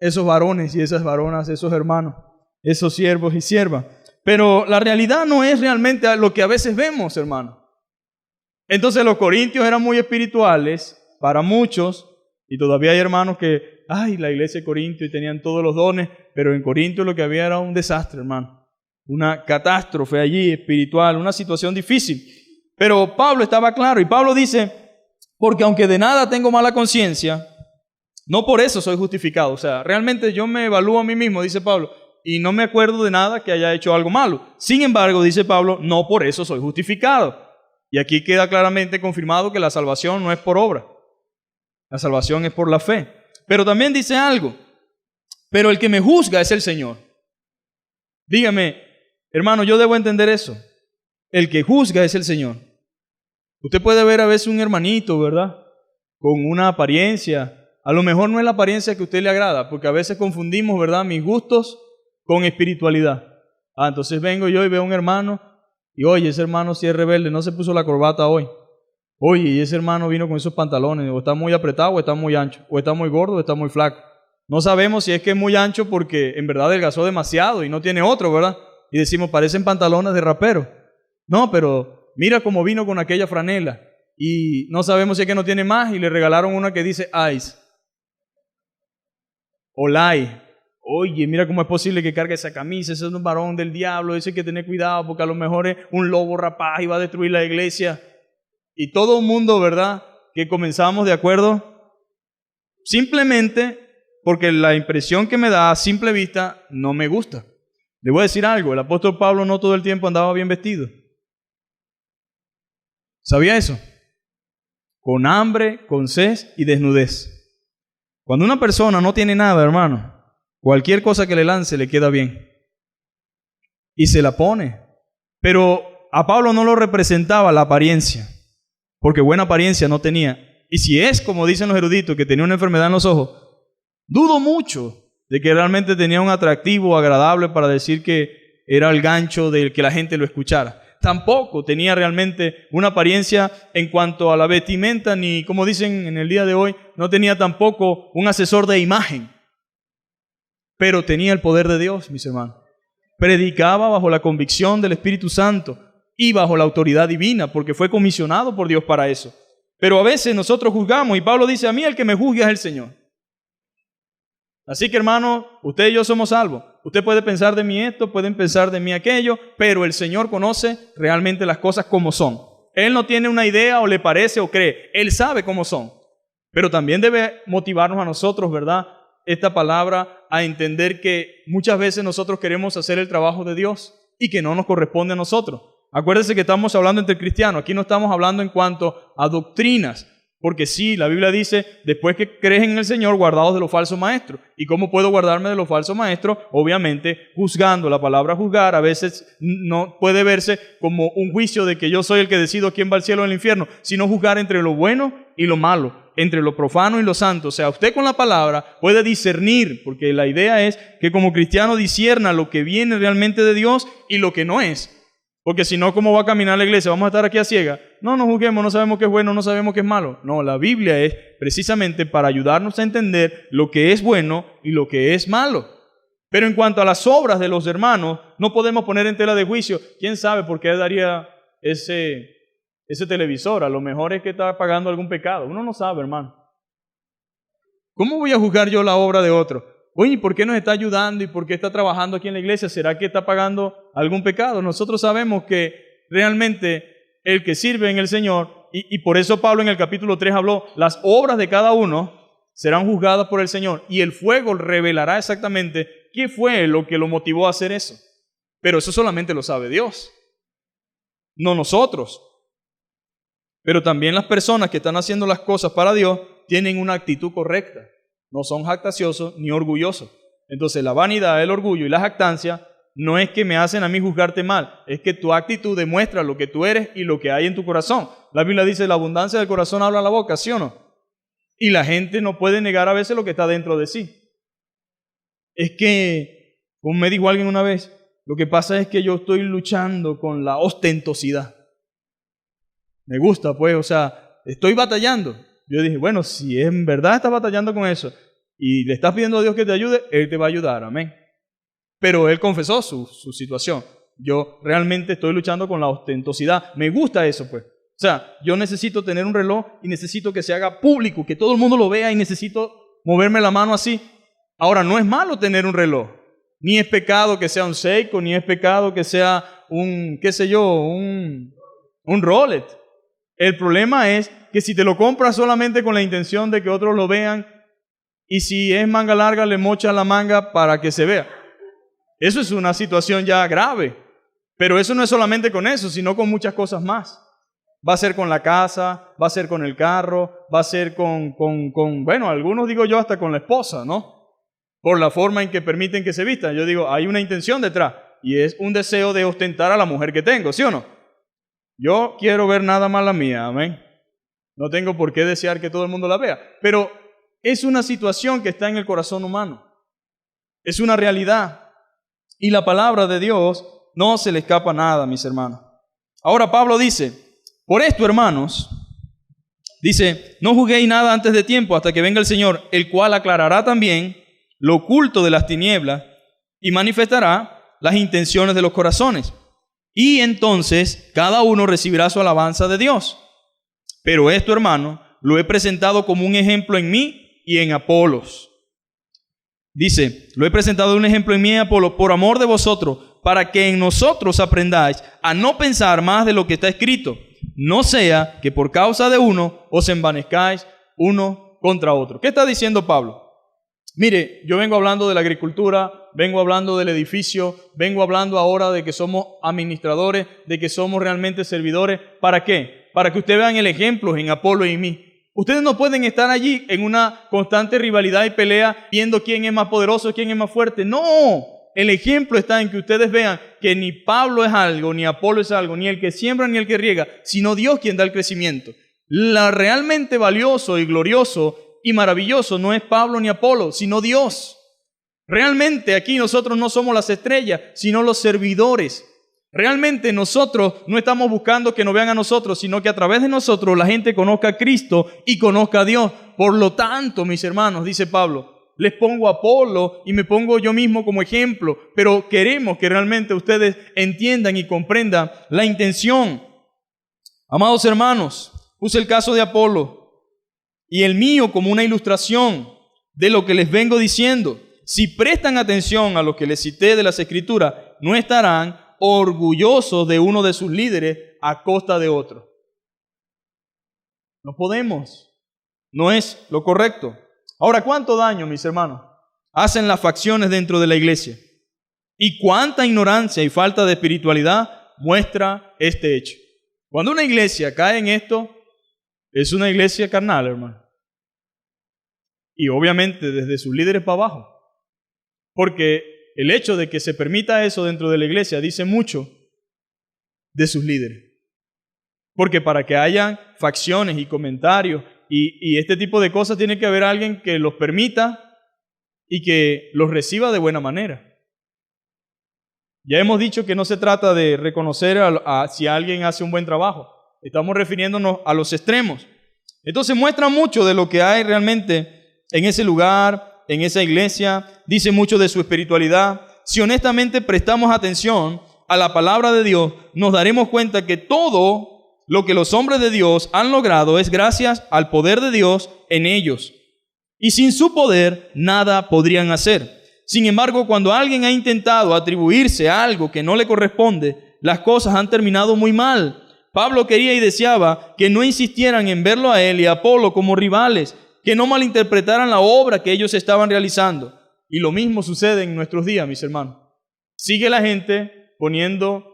esos varones y esas varonas, esos hermanos, esos siervos y siervas. Pero la realidad no es realmente lo que a veces vemos, hermano. Entonces los corintios eran muy espirituales para muchos y todavía hay hermanos que la iglesia de Corintio y tenían todos los dones, pero en Corinto lo que había era un desastre, hermano. Una catástrofe allí espiritual, una situación difícil. Pero Pablo estaba claro y Pablo dice, porque aunque de nada tengo mala conciencia, no por eso soy justificado. O sea, realmente yo me evalúo a mí mismo, dice Pablo, y no me acuerdo de nada que haya hecho algo malo. Sin embargo, dice Pablo, no por eso soy justificado. Y aquí queda claramente confirmado que la salvación no es por obra. La salvación es por la fe. Pero también dice algo, pero el que me juzga es el Señor. Dígame, hermano, yo debo entender eso. El que juzga es el Señor. Usted puede ver a veces un hermanito, ¿verdad? Con una apariencia. A lo mejor no es la apariencia que a usted le agrada, porque a veces confundimos, ¿verdad? Mis gustos con espiritualidad. Entonces vengo yo y veo a un hermano y oye, ese hermano sí es rebelde, no se puso la corbata hoy. Oye, y ese hermano vino con esos pantalones, o está muy apretado, o está muy ancho, o está muy gordo, o está muy flaco. No sabemos si es que es muy ancho porque en verdad adelgazó demasiado y no tiene otro, ¿verdad? Y decimos, parecen pantalones de rapero. No, pero mira cómo vino con aquella franela. Y no sabemos si es que no tiene más y le regalaron una que dice Ice. O Lai. Oye, mira cómo es posible que cargue esa camisa, ese es un varón del diablo, ese hay que tener cuidado porque a lo mejor es un lobo rapaz y va a destruir la iglesia. Y todo el mundo, ¿verdad?, que comenzamos de acuerdo, simplemente porque la impresión que me da a simple vista no me gusta. Le voy a decir algo, el apóstol Pablo no todo el tiempo andaba bien vestido. ¿Sabía eso? Con hambre, con sed y desnudez. Cuando una persona no tiene nada, hermano, cualquier cosa que le lance le queda bien. Y se la pone. Pero a Pablo no lo representaba la apariencia. Porque buena apariencia no tenía. Y si es, como dicen los eruditos, que tenía una enfermedad en los ojos, dudo mucho de que realmente tenía un atractivo agradable para decir que era el gancho del que la gente lo escuchara. Tampoco tenía realmente una apariencia en cuanto a la vestimenta, ni como dicen en el día de hoy, no tenía tampoco un asesor de imagen. Pero tenía el poder de Dios, mis hermanos. Predicaba bajo la convicción del Espíritu Santo y bajo la autoridad divina, porque fue comisionado por Dios para eso. Pero a veces nosotros juzgamos, y Pablo dice, a mí el que me juzga es el Señor. Así que, hermano, usted y yo somos salvos. Usted puede pensar de mí esto, pueden pensar de mí aquello, pero el Señor conoce realmente las cosas como son. Él no tiene una idea o le parece o cree. Él sabe cómo son. Pero también debe motivarnos a nosotros, ¿verdad? Esta palabra a entender que muchas veces nosotros queremos hacer el trabajo de Dios y que no nos corresponde a nosotros. Acuérdense que estamos hablando entre cristianos. Aquí no estamos hablando en cuanto a doctrinas. Porque sí, la Biblia dice, después que crees en el Señor, guardaos de los falsos maestros. ¿Y cómo puedo guardarme de los falsos maestros? Obviamente, juzgando. La palabra juzgar a veces no puede verse como un juicio de que yo soy el que decido quién va al cielo o al infierno, sino juzgar entre lo bueno y lo malo, entre lo profano y lo santo. O sea, usted con la palabra puede discernir, porque la idea es que como cristiano discierna lo que viene realmente de Dios y lo que no es. Porque si no, ¿cómo va a caminar la iglesia? ¿Vamos a estar aquí a ciega? No juzguemos, no sabemos qué es bueno, no sabemos qué es malo. No, la Biblia es precisamente para ayudarnos a entender lo que es bueno y lo que es malo. Pero en cuanto a las obras de los hermanos, no podemos poner en tela de juicio. ¿Quién sabe por qué daría ese televisor? A lo mejor es que está pagando algún pecado. Uno no sabe, hermano. ¿Cómo voy a juzgar yo la obra de otro? Oye, ¿por qué nos está ayudando y por qué está trabajando aquí en la iglesia? ¿Será que está pagando algún pecado? Nosotros sabemos que realmente el que sirve en el Señor, y por eso Pablo en el capítulo 3 habló, las obras de cada uno serán juzgadas por el Señor y el fuego revelará exactamente qué fue lo que lo motivó a hacer eso. Pero eso solamente lo sabe Dios, no nosotros. Pero también las personas que están haciendo las cosas para Dios tienen una actitud correcta. No son jactanciosos ni orgullosos. Entonces la vanidad, el orgullo y la jactancia no es que me hacen a mí juzgarte mal, es que tu actitud demuestra lo que tú eres y lo que hay en tu corazón. La Biblia dice, la abundancia del corazón habla la boca, ¿sí o no? Y la gente no puede negar a veces lo que está dentro de sí. Es que, como me dijo alguien una vez, lo que pasa es que yo estoy luchando con la ostentosidad. Me gusta, pues, o sea, estoy batallando. Yo dije, bueno, si en verdad estás batallando con eso y le estás pidiendo a Dios que te ayude, Él te va a ayudar, amén. Pero él confesó su situación. Yo realmente estoy luchando con la ostentosidad. Me gusta eso, pues. O sea, yo necesito tener un reloj y necesito que se haga público, que todo el mundo lo vea y necesito moverme la mano así. Ahora, no es malo tener un reloj. Ni es pecado que sea un Seiko, ni es pecado que sea un, qué sé yo, un Rolex. El problema es que si te lo compras solamente con la intención de que otros lo vean y si es manga larga le mochas la manga para que se vea. Eso es una situación ya grave. Pero eso no es solamente con eso, sino con muchas cosas más. Va a ser con la casa, va a ser con el carro, va a ser con bueno, algunos digo yo hasta con la esposa, ¿no? Por la forma en que permiten que se vistan. Yo digo, hay una intención detrás y es un deseo de ostentar a la mujer que tengo, ¿sí o no? Yo quiero ver nada más la mía, amén. No tengo por qué desear que todo el mundo la vea, pero es una situación que está en el corazón humano. Es una realidad. Y la palabra de Dios no se le escapa nada, mis hermanos. Ahora Pablo dice, por esto, hermanos, dice, no juzguéis nada antes de tiempo hasta que venga el Señor, el cual aclarará también lo oculto de las tinieblas y manifestará las intenciones de los corazones. Y entonces cada uno recibirá su alabanza de Dios. Pero esto, hermano, lo he presentado como un ejemplo en mí y en Apolos. Dice, lo he presentado un ejemplo en mí y en Apolos por amor de vosotros, para que en nosotros aprendáis a no pensar más de lo que está escrito, no sea que por causa de uno os envanezcáis uno contra otro. ¿Qué está diciendo Pablo? Mire, yo vengo hablando de la agricultura, vengo hablando del edificio, vengo hablando ahora de que somos administradores, de que somos realmente servidores. ¿Para qué? Para que ustedes vean el ejemplo en Apolo y en mí. Ustedes no pueden estar allí en una constante rivalidad y pelea viendo quién es más poderoso, quién es más fuerte. No, el ejemplo está en que ustedes vean que ni Pablo es algo, ni Apolo es algo, ni el que siembra ni el que riega, sino Dios quien da el crecimiento. Lo realmente valioso y glorioso y maravilloso no es Pablo ni Apolo, sino Dios. Realmente aquí nosotros no somos las estrellas, sino los servidores. Realmente nosotros no estamos buscando que nos vean a nosotros, sino que a través de nosotros la gente conozca a Cristo y conozca a Dios. Por lo tanto, mis hermanos, dice Pablo, les pongo a Apolo y me pongo yo mismo como ejemplo, pero queremos que realmente ustedes entiendan y comprendan la intención. Amados hermanos, puse el caso de Apolo y el mío como una ilustración de lo que les vengo diciendo. Si prestan atención a lo que les cité de las Escrituras, no estarán orgullosos de uno de sus líderes a costa de otro. No podemos. No es lo correcto. Ahora, ¿cuánto daño, mis hermanos, hacen las facciones dentro de la iglesia? ¿Y cuánta ignorancia y falta de espiritualidad muestra este hecho? Cuando una iglesia cae en esto, es una iglesia carnal, hermano. Y obviamente desde sus líderes para abajo. Porque el hecho de que se permita eso dentro de la iglesia dice mucho de sus líderes. Porque para que hayan facciones y comentarios y este tipo de cosas, tiene que haber alguien que los permita y que los reciba de buena manera. Ya hemos dicho que no se trata de reconocer si alguien hace un buen trabajo. Estamos refiriéndonos a los extremos. Entonces muestra mucho de lo que hay realmente en ese lugar, en esa iglesia. Dice mucho de su espiritualidad. Si honestamente prestamos atención a la palabra de Dios, nos daremos cuenta que todo lo que los hombres de Dios han logrado es gracias al poder de Dios en ellos. Y sin su poder, nada podrían hacer. Sin embargo, cuando alguien ha intentado atribuirse a algo que no le corresponde, las cosas han terminado muy mal. Pablo quería y deseaba que no insistieran en verlo a él y a Apolo como rivales, que no malinterpretaran la obra que ellos estaban realizando. Y lo mismo sucede en nuestros días, mis hermanos. Sigue la gente poniendo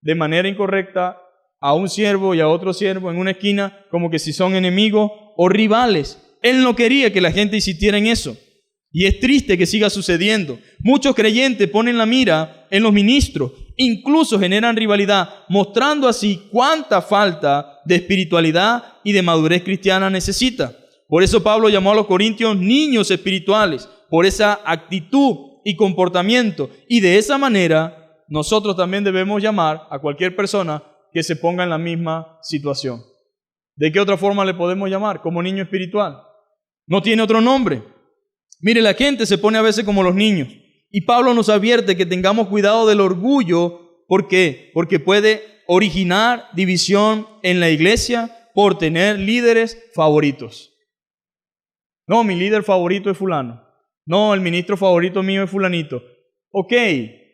de manera incorrecta a un siervo y a otro siervo en una esquina como que si son enemigos o rivales. Él no quería que la gente insistiera en eso. Y es triste que siga sucediendo. Muchos creyentes ponen la mira en los ministros, incluso generan rivalidad, mostrando así cuánta falta de espiritualidad y de madurez cristiana necesita. Por eso Pablo llamó a los corintios niños espirituales, por esa actitud y comportamiento. Y de esa manera nosotros también debemos llamar a cualquier persona que se ponga en la misma situación. ¿De qué otra forma le podemos llamar? Como niño espiritual. No tiene otro nombre. Mire, la gente se pone a veces como los niños. Y Pablo nos advierte que tengamos cuidado del orgullo. ¿Por qué? Porque puede originar división en la iglesia por tener líderes favoritos. No, mi líder favorito es fulano. No, el ministro favorito mío es fulanito. Ok,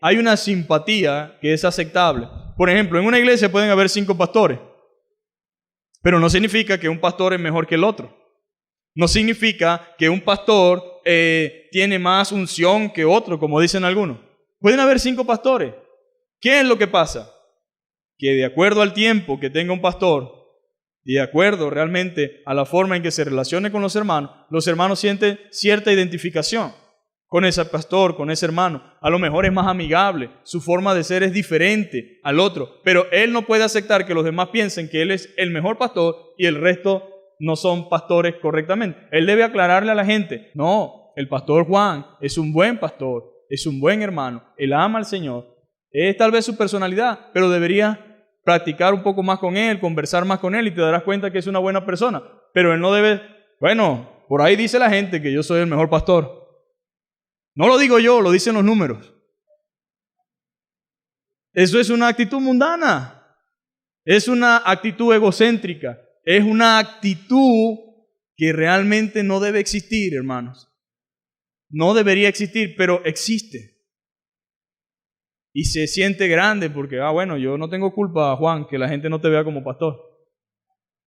hay una simpatía que es aceptable. Por ejemplo, en una iglesia pueden haber 5 pastores, pero no significa que un pastor es mejor que el otro. No significa que un pastor tiene más unción que otro, como dicen algunos. Pueden haber 5 pastores. ¿Qué es lo que pasa? Que de acuerdo al tiempo que tenga un pastor, y de acuerdo realmente a la forma en que se relacione con los hermanos sienten cierta identificación con ese pastor, con ese hermano. A lo mejor es más amigable, su forma de ser es diferente al otro, pero él no puede aceptar que los demás piensen que él es el mejor pastor y el resto no son pastores correctamente. Él debe aclararle a la gente, no, el pastor Juan es un buen pastor, es un buen hermano, él ama al Señor, es tal vez su personalidad, pero debería practicar un poco más con él, conversar más con él y te darás cuenta que es una buena persona. Pero él no debe, bueno, por ahí dice la gente que yo soy el mejor pastor. No lo digo yo, lo dicen los números. Eso es una actitud mundana. Es una actitud egocéntrica. Es una actitud que realmente no debe existir, hermanos. No debería existir, pero existe. Y se siente grande porque, bueno, yo no tengo culpa, Juan, que la gente no te vea como pastor.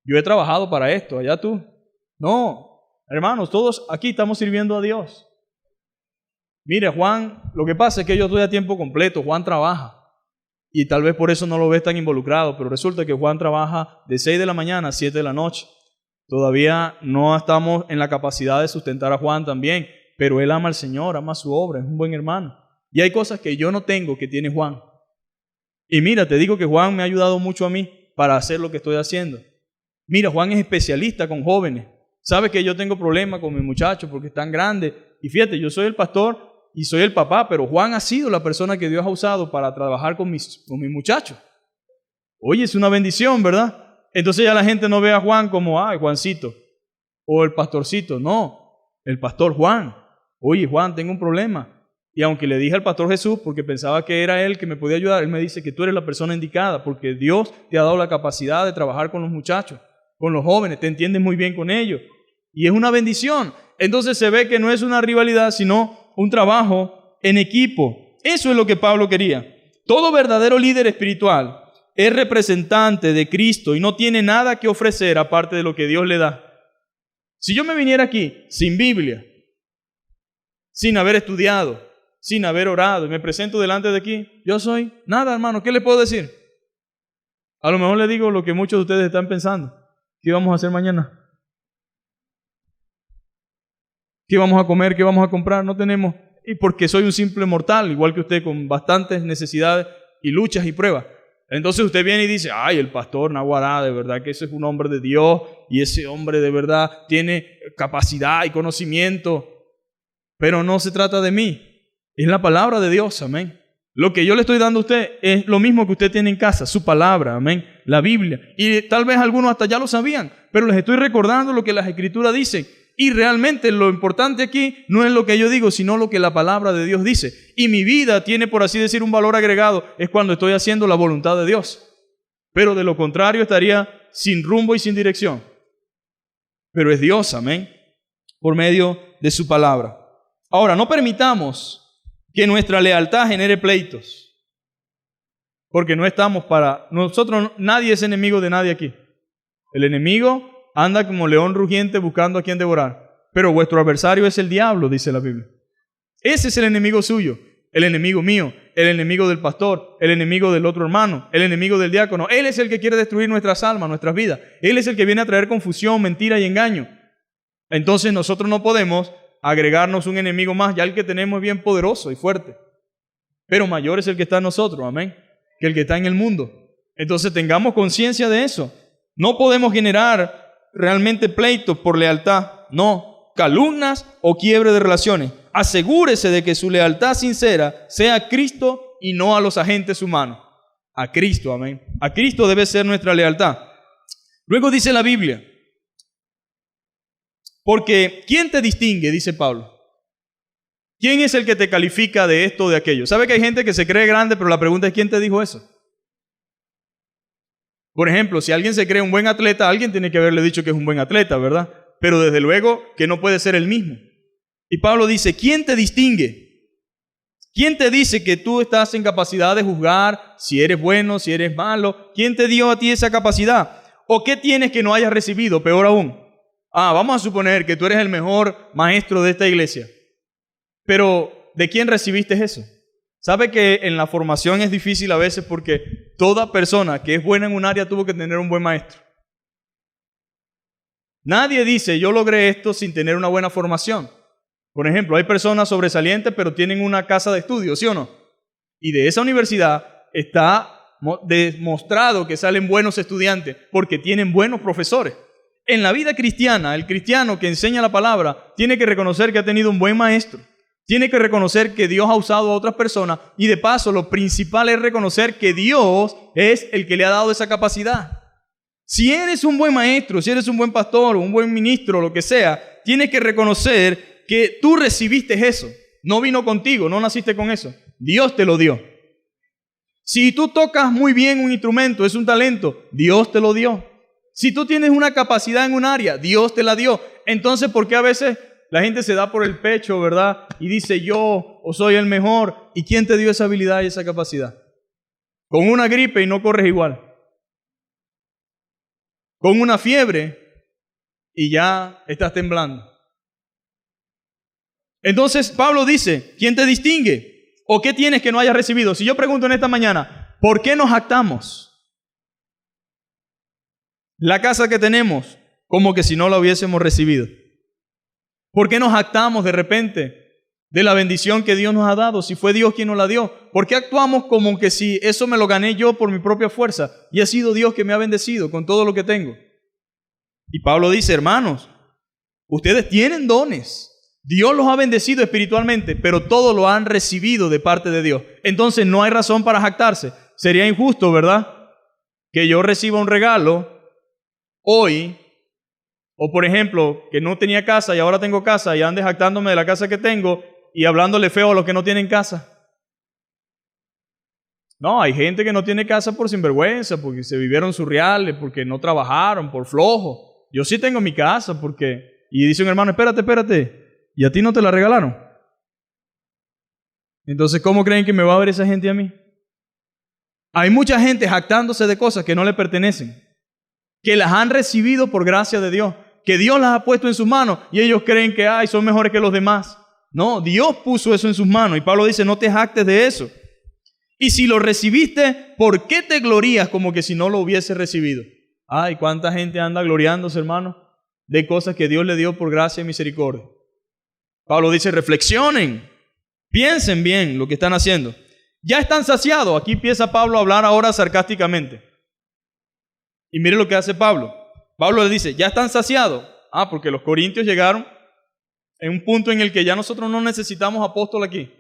Yo he trabajado para esto, allá tú. No, hermanos, todos aquí estamos sirviendo a Dios. Mire, Juan, lo que pasa es que yo estoy a tiempo completo, Juan trabaja. Y tal vez por eso no lo ves tan involucrado, pero resulta que Juan trabaja de 6 de la mañana a 7 de la noche. Todavía no estamos en la capacidad de sustentar a Juan también, pero él ama al Señor, ama su obra, es un buen hermano. Y hay cosas que yo no tengo que tiene Juan. Y mira, te digo que Juan me ha ayudado mucho a mí para hacer lo que estoy haciendo. Mira, Juan es especialista con jóvenes. Sabe que yo tengo problemas con mis muchachos porque están grandes. Y fíjate, yo soy el pastor y soy el papá, pero Juan ha sido la persona que Dios ha usado para trabajar con mis muchachos. Oye, es una bendición, ¿verdad? Entonces ya la gente no ve a Juan como, Juancito, o el pastorcito. No, el pastor Juan. Oye, Juan, tengo un problema. Y aunque le dije al pastor Jesús, porque pensaba que era él que me podía ayudar, él me dice que tú eres la persona indicada, porque Dios te ha dado la capacidad de trabajar con los muchachos, con los jóvenes, te entiendes muy bien con ellos. Y es una bendición. Entonces se ve que no es una rivalidad, sino un trabajo en equipo. Eso es lo que Pablo quería. Todo verdadero líder espiritual es representante de Cristo y no tiene nada que ofrecer aparte de lo que Dios le da. Si yo me viniera aquí sin Biblia, sin haber estudiado, sin haber orado, y me presento delante de aquí, yo soy nada, hermano. ¿Qué le puedo decir? A lo mejor le digo lo que muchos de ustedes están pensando. ¿Qué vamos a hacer mañana? ¿Qué vamos a comer? ¿Qué vamos a comprar? No tenemos. Y porque soy un simple mortal, igual que usted, con bastantes necesidades y luchas y pruebas. Entonces usted viene y dice, ay, el pastor Naguará, de verdad que ese es un hombre de Dios y ese hombre de verdad tiene capacidad y conocimiento. Pero no se trata de mí, es la palabra de Dios, amén. Lo que yo le estoy dando a usted es lo mismo que usted tiene en casa, su palabra, amén, la Biblia. Y tal vez algunos hasta ya lo sabían, pero les estoy recordando lo que las Escrituras dicen. Y realmente lo importante aquí no es lo que yo digo, sino lo que la palabra de Dios dice. Y mi vida tiene, por así decir, un valor agregado, es cuando estoy haciendo la voluntad de Dios. Pero de lo contrario estaría sin rumbo y sin dirección. Pero es Dios, amén, por medio de su palabra. Ahora, no permitamos que nuestra lealtad genere pleitos. Porque no estamos para... Nosotros, nadie es enemigo de nadie aquí. El enemigo anda como león rugiente buscando a quien devorar. Pero vuestro adversario es el diablo, dice la Biblia. Ese es el enemigo suyo, el enemigo mío, el enemigo del pastor, el enemigo del otro hermano, el enemigo del diácono. Él es el que quiere destruir nuestras almas, nuestras vidas. Él es el que viene a traer confusión, mentira y engaño. Entonces nosotros no podemos agregarnos un enemigo más. Ya el que tenemos es bien poderoso y fuerte. Pero mayor es el que está en nosotros, amén, que el que está en el mundo. Entonces tengamos conciencia de eso. No podemos generar realmente pleitos por lealtad, no, calumnias o quiebre de relaciones. Asegúrese de que su lealtad sincera sea a Cristo y no a los agentes humanos. A Cristo, amén. A Cristo debe ser nuestra lealtad. Luego dice la Biblia, porque ¿quién te distingue? Dice Pablo. ¿Quién es el que te califica de esto o de aquello? ¿Sabe que hay gente que se cree grande, pero la pregunta es ¿quién te dijo eso? Por ejemplo, si alguien se cree un buen atleta, alguien tiene que haberle dicho que es un buen atleta, ¿verdad? Pero desde luego que no puede ser el mismo. Y Pablo dice, ¿quién te distingue? ¿Quién te dice que tú estás en capacidad de juzgar si eres bueno, si eres malo? ¿Quién te dio a ti esa capacidad? ¿O qué tienes que no hayas recibido? Peor aún. Vamos a suponer que tú eres el mejor maestro de esta iglesia. Pero, ¿de quién recibiste eso? ¿Sabe que en la formación es difícil a veces porque toda persona que es buena en un área tuvo que tener un buen maestro? Nadie dice, yo logré esto sin tener una buena formación. Por ejemplo, hay personas sobresalientes pero tienen una casa de estudio, ¿sí o no? Y de esa universidad está demostrado que salen buenos estudiantes porque tienen buenos profesores. En la vida cristiana, el cristiano que enseña la palabra tiene que reconocer que ha tenido un buen maestro. Tiene que reconocer que Dios ha usado a otras personas y de paso lo principal es reconocer que Dios es el que le ha dado esa capacidad. Si eres un buen maestro, si eres un buen pastor, un buen ministro, lo que sea, tienes que reconocer que tú recibiste eso. No vino contigo, no naciste con eso. Dios te lo dio. Si tú tocas muy bien un instrumento, es un talento, Dios te lo dio. Si tú tienes una capacidad en un área, Dios te la dio. Entonces, ¿por qué a veces la gente se da por el pecho, verdad? Y dice yo o soy el mejor. ¿Y quién te dio esa habilidad y esa capacidad? Con una gripe y no corres igual. Con una fiebre y ya estás temblando. Entonces Pablo dice, ¿quién te distingue? ¿O qué tienes que no hayas recibido? Si yo pregunto en esta mañana, ¿por qué nos jactamos? La casa que tenemos, como que si no la hubiésemos recibido. ¿Por qué nos jactamos de repente de la bendición que Dios nos ha dado? Si fue Dios quien nos la dio. ¿Por qué actuamos como que si eso me lo gané yo por mi propia fuerza? Y ha sido Dios que me ha bendecido con todo lo que tengo. Y Pablo dice, hermanos, ustedes tienen dones. Dios los ha bendecido espiritualmente, pero todo lo han recibido de parte de Dios. Entonces no hay razón para jactarse. Sería injusto, ¿verdad? Que yo reciba un regalo hoy, o por ejemplo, que no tenía casa y ahora tengo casa y ande jactándome de la casa que tengo y hablándole feo a los que no tienen casa. No, hay gente que no tiene casa por sinvergüenza, porque se vivieron surreales, porque no trabajaron, por flojo. Yo sí tengo mi casa porque... Y dice un hermano, espérate, ¿y a ti no te la regalaron? Entonces, ¿cómo creen que me va a ver esa gente a mí? Hay mucha gente jactándose de cosas que no le pertenecen, que las han recibido por gracia de Dios, que Dios las ha puesto en sus manos y ellos creen que son mejores que los demás. No, Dios puso eso en sus manos y Pablo dice, no te jactes de eso. Y si lo recibiste, ¿por qué te glorías como que si no lo hubieses recibido? Ay, cuánta gente anda gloriándose, hermano, de cosas que Dios le dio por gracia y misericordia. Pablo dice, reflexionen, piensen bien lo que están haciendo. Ya están saciados. Aquí empieza Pablo a hablar ahora sarcásticamente. Y mire lo que hace Pablo. Pablo le dice, ya están saciados. Porque los corintios llegaron en un punto en el que ya nosotros no necesitamos apóstol aquí.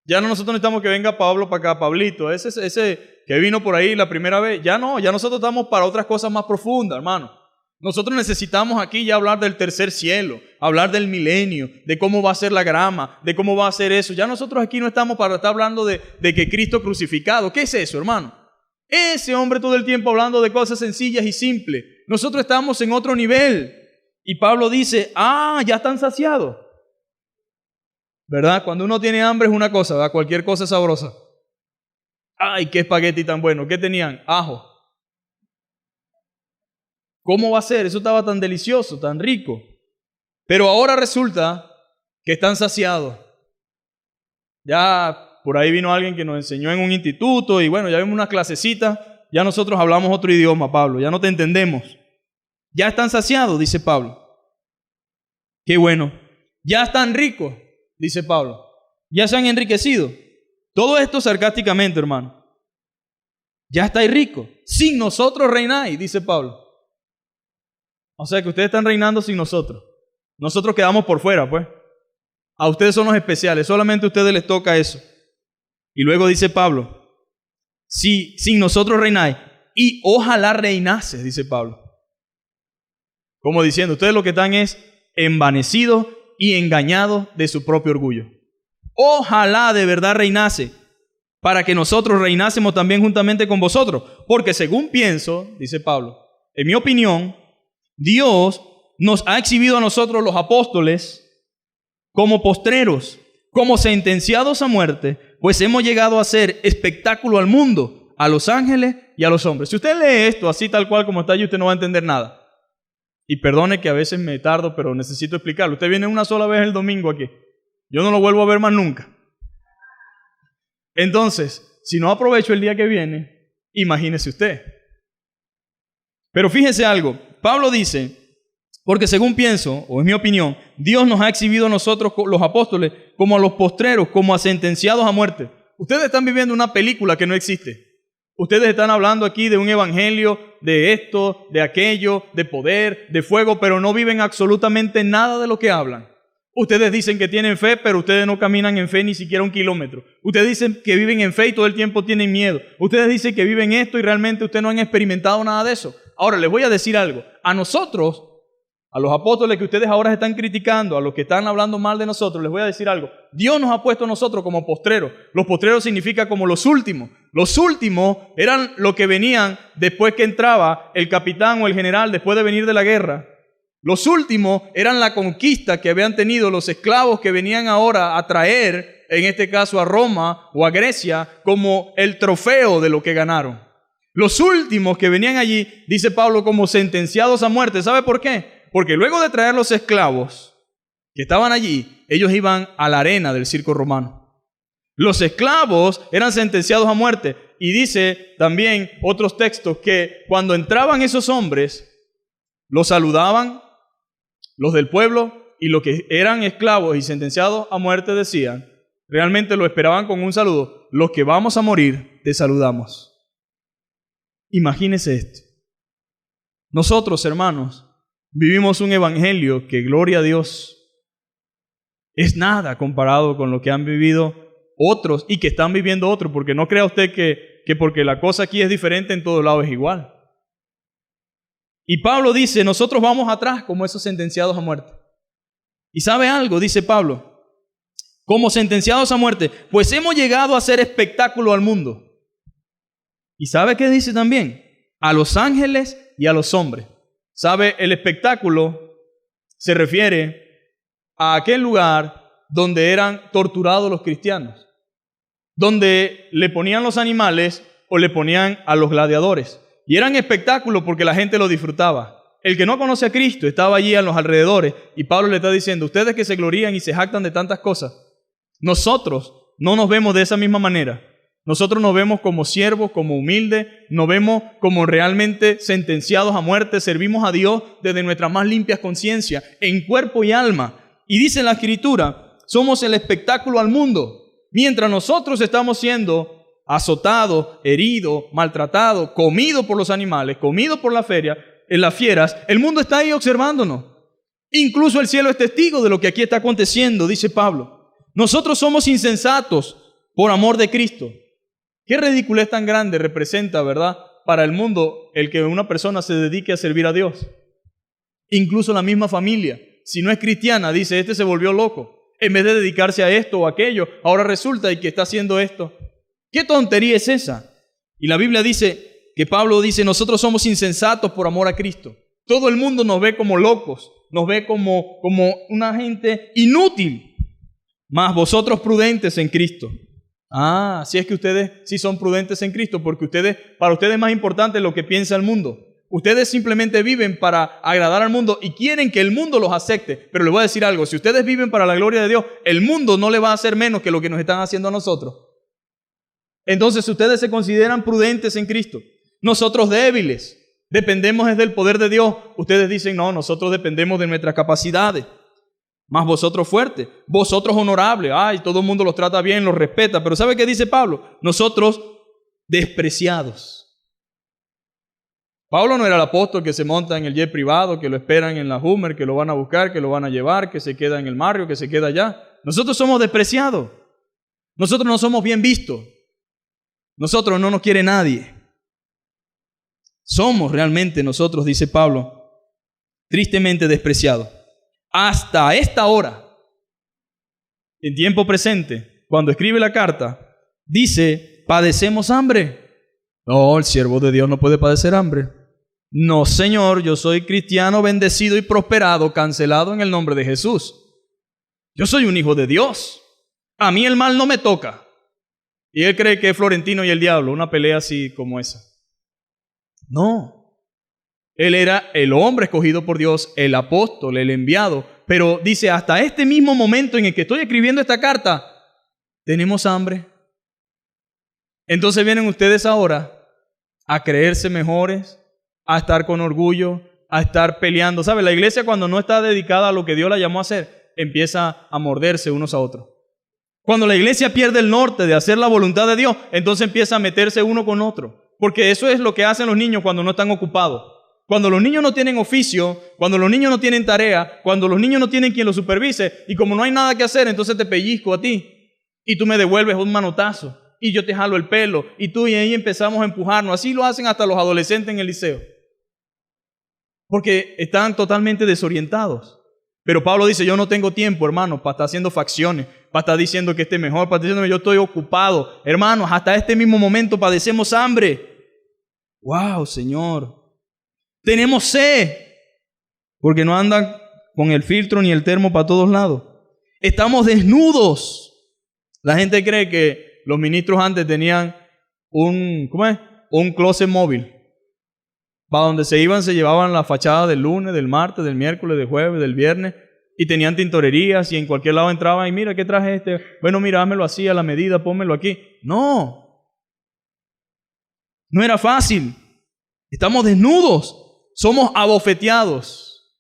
Ya no nosotros necesitamos que venga Pablo para acá, Pablito, ese que vino por ahí la primera vez. Ya no, ya nosotros estamos para otras cosas más profundas, hermano. Nosotros necesitamos aquí ya hablar del tercer cielo, hablar del milenio, de cómo va a ser la grama, de cómo va a ser eso. Ya nosotros aquí no estamos para estar hablando de que Cristo crucificado. ¿Qué es eso, hermano? Ese hombre todo el tiempo hablando de cosas sencillas y simples. Nosotros estamos en otro nivel. Y Pablo dice, ya están saciados. ¿Verdad? Cuando uno tiene hambre es una cosa, ¿verdad? Cualquier cosa es sabrosa. ¡Ay, qué espagueti tan bueno! ¿Qué tenían? Ajo. ¿Cómo va a ser? Eso estaba tan delicioso, tan rico. Pero ahora resulta que están saciados. Ya por ahí vino alguien que nos enseñó en un instituto y bueno, ya vimos una clasecita. Ya nosotros hablamos otro idioma, Pablo. Ya no te entendemos. Ya están saciados, dice Pablo. Qué bueno. Ya están ricos, dice Pablo. Ya se han enriquecido. Todo esto sarcásticamente, hermano. Ya estáis ricos. Sin nosotros reináis, dice Pablo. O sea que ustedes están reinando sin nosotros. Nosotros quedamos por fuera, pues. A ustedes son los especiales. Solamente a ustedes les toca eso. Y luego dice Pablo, si sin nosotros reináis, y ojalá reinases, dice Pablo. Como diciendo, ustedes lo que están es envanecidos y engañados de su propio orgullo. Ojalá de verdad reinase, para que nosotros reinásemos también juntamente con vosotros. Porque según pienso, dice Pablo, en mi opinión, Dios nos ha exhibido a nosotros los apóstoles como postreros, como sentenciados a muerte, pues hemos llegado a ser espectáculo al mundo, a los ángeles y a los hombres. Si usted lee esto así tal cual como está allí, usted no va a entender nada. Y perdone que a veces me tardo, pero necesito explicarlo. Usted viene una sola vez el domingo aquí. Yo no lo vuelvo a ver más nunca. Entonces, si no aprovecho el día que viene, imagínese usted. Pero fíjese algo. Pablo dice, porque según pienso, o es mi opinión, Dios nos ha exhibido a nosotros, los apóstoles, como a los postreros, como a sentenciados a muerte. Ustedes están viviendo una película que no existe. Ustedes están hablando aquí de un evangelio, de esto, de aquello, de poder, de fuego, pero no viven absolutamente nada de lo que hablan. Ustedes dicen que tienen fe, pero ustedes no caminan en fe ni siquiera 1 kilómetro. Ustedes dicen que viven en fe y todo el tiempo tienen miedo. Ustedes dicen que viven esto y realmente ustedes no han experimentado nada de eso. Ahora, les voy a decir algo. A nosotros, a los apóstoles que ustedes ahora están criticando, a los que están hablando mal de nosotros, les voy a decir algo. Dios nos ha puesto a nosotros como postreros. Los postreros significa como los últimos. Los últimos eran los que venían después que entraba el capitán o el general después de venir de la guerra. Los últimos eran la conquista que habían tenido los esclavos que venían ahora a traer, en este caso a Roma o a Grecia, como el trofeo de lo que ganaron. Los últimos que venían allí, dice Pablo, como sentenciados a muerte. ¿Sabe por qué? Porque luego de traer los esclavos que estaban allí, ellos iban a la arena del circo romano. Los esclavos eran sentenciados a muerte. Y dice también otros textos que cuando entraban esos hombres, los saludaban los del pueblo, y los que eran esclavos y sentenciados a muerte decían, realmente lo esperaban con un saludo, los que vamos a morir, te saludamos. Imagínese esto. Nosotros, hermanos, vivimos un evangelio que, gloria a Dios, es nada comparado con lo que han vivido otros y que están viviendo otros, porque no crea usted que porque la cosa aquí es diferente en todos lados es igual. Y Pablo dice, nosotros vamos atrás como esos sentenciados a muerte. ¿Y sabe algo? Dice Pablo, como sentenciados a muerte, pues hemos llegado a ser espectáculo al mundo. ¿Y sabe qué dice también? A los ángeles y a los hombres. ¿Sabe? El espectáculo se refiere a aquel lugar donde eran torturados los cristianos, donde le ponían los animales o le ponían a los gladiadores. Y eran espectáculos porque la gente lo disfrutaba. El que no conoce a Cristo estaba allí a los alrededores y Pablo le está diciendo, ustedes que se glorían y se jactan de tantas cosas, nosotros no nos vemos de esa misma manera. Nosotros nos vemos como siervos, como humildes, nos vemos como realmente sentenciados a muerte, servimos a Dios desde nuestras más limpias conciencias, en cuerpo y alma. Y dice la Escritura, somos el espectáculo al mundo, mientras nosotros estamos siendo azotados, heridos, maltratados, comidos por los animales, comidos por las fieras, el mundo está ahí observándonos. Incluso el cielo es testigo de lo que aquí está aconteciendo, dice Pablo. Nosotros somos insensatos por amor de Cristo. Qué ridiculez tan grande representa, ¿verdad?, para el mundo el que una persona se dedique a servir a Dios. Incluso la misma familia, si no es cristiana, dice, este se volvió loco. En vez de dedicarse a esto o aquello, ahora resulta que está haciendo esto. ¿Qué tontería es esa? Y la Biblia dice, que Pablo dice, nosotros somos insensatos por amor a Cristo. Todo el mundo nos ve como locos, nos ve como una gente inútil, mas vosotros prudentes en Cristo. Si es que ustedes sí son prudentes en Cristo, porque para ustedes es más importante lo que piensa el mundo. Ustedes simplemente viven para agradar al mundo y quieren que el mundo los acepte. Pero les voy a decir algo, si ustedes viven para la gloria de Dios, el mundo no le va a hacer menos que lo que nos están haciendo a nosotros. Entonces ustedes se consideran prudentes en Cristo. Nosotros débiles, dependemos del poder de Dios. Ustedes dicen, no, nosotros dependemos de nuestras capacidades. Más vosotros fuertes, vosotros honorables. Todo el mundo los trata bien, los respeta. Pero ¿sabe qué dice Pablo? Nosotros despreciados. Pablo no era el apóstol que se monta en el jet privado, que lo esperan en la Hummer, que lo van a buscar, que lo van a llevar, que se queda en el barrio, que se queda allá. Nosotros somos despreciados. Nosotros no somos bien vistos. Nosotros no nos quiere nadie. Somos realmente nosotros, dice Pablo, tristemente despreciados. Hasta esta hora, en tiempo presente, cuando escribe la carta, dice, ¿padecemos hambre? No, el siervo de Dios no puede padecer hambre. No, Señor, yo soy cristiano, bendecido y prosperado, cancelado en el nombre de Jesús. Yo soy un hijo de Dios. A mí el mal no me toca. Y él cree que es Florentino y el diablo, una pelea así como esa. No. Él era el hombre escogido por Dios, el apóstol, el enviado. Pero dice, hasta este mismo momento en el que estoy escribiendo esta carta, tenemos hambre. Entonces vienen ustedes ahora a creerse mejores, a estar con orgullo, a estar peleando. ¿Sabe? La iglesia cuando no está dedicada a lo que Dios la llamó a hacer, empieza a morderse unos a otros. Cuando la iglesia pierde el norte de hacer la voluntad de Dios, entonces empieza a meterse uno con otro. Porque eso es lo que hacen los niños cuando no están ocupados. Cuando los niños no tienen oficio, cuando los niños no tienen tarea, cuando los niños no tienen quien los supervise, y como no hay nada que hacer, entonces te pellizco a ti. Y tú me devuelves un manotazo. Y yo te jalo el pelo. Y tú y ahí empezamos a empujarnos. Así lo hacen hasta los adolescentes en el liceo. Porque están totalmente desorientados. Pero Pablo dice, yo no tengo tiempo, hermanos, para estar haciendo facciones, para estar diciendo que esté mejor, para estar diciendo que yo estoy ocupado. Hermanos, hasta este mismo momento padecemos hambre. ¡Wow, Señor! Tenemos sed, porque no andan con el filtro ni el termo para todos lados. Estamos desnudos. La gente cree que los ministros antes tenían un closet móvil. Para donde se iban, se llevaban la fachada del lunes, del martes, del miércoles, del jueves, del viernes, y tenían tintorerías y en cualquier lado entraban y mira, ¿qué traje este? Bueno, mira, házmelo así a la medida, pónmelo aquí. No era fácil. Estamos desnudos. Somos abofeteados.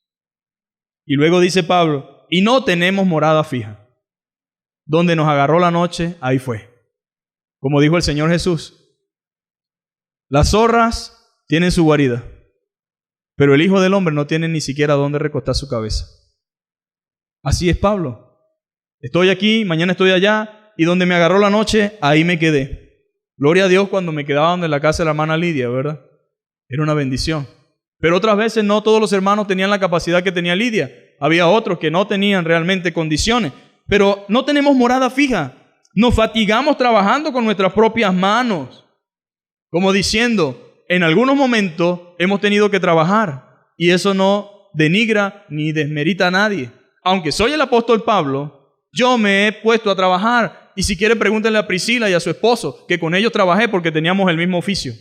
Y luego dice Pablo, y no tenemos morada fija. Donde nos agarró la noche, ahí fue. Como dijo el Señor Jesús, las zorras tienen su guarida, pero el Hijo del Hombre no tiene ni siquiera dónde recostar su cabeza. Así es Pablo. Estoy aquí, mañana estoy allá, y donde me agarró la noche, ahí me quedé. Gloria a Dios cuando me quedaba donde la casa de la hermana Lidia, ¿verdad? Era una bendición. Pero otras veces no todos los hermanos tenían la capacidad que tenía Lidia. Había otros que no tenían realmente condiciones. Pero no tenemos morada fija. Nos fatigamos trabajando con nuestras propias manos. Como diciendo, en algunos momentos hemos tenido que trabajar. Y eso no denigra ni desmerita a nadie. Aunque soy el apóstol Pablo, yo me he puesto a trabajar Y si quiere, pregúntenle a Priscila y a su esposo, que con ellos trabajé porque teníamos el mismo oficio.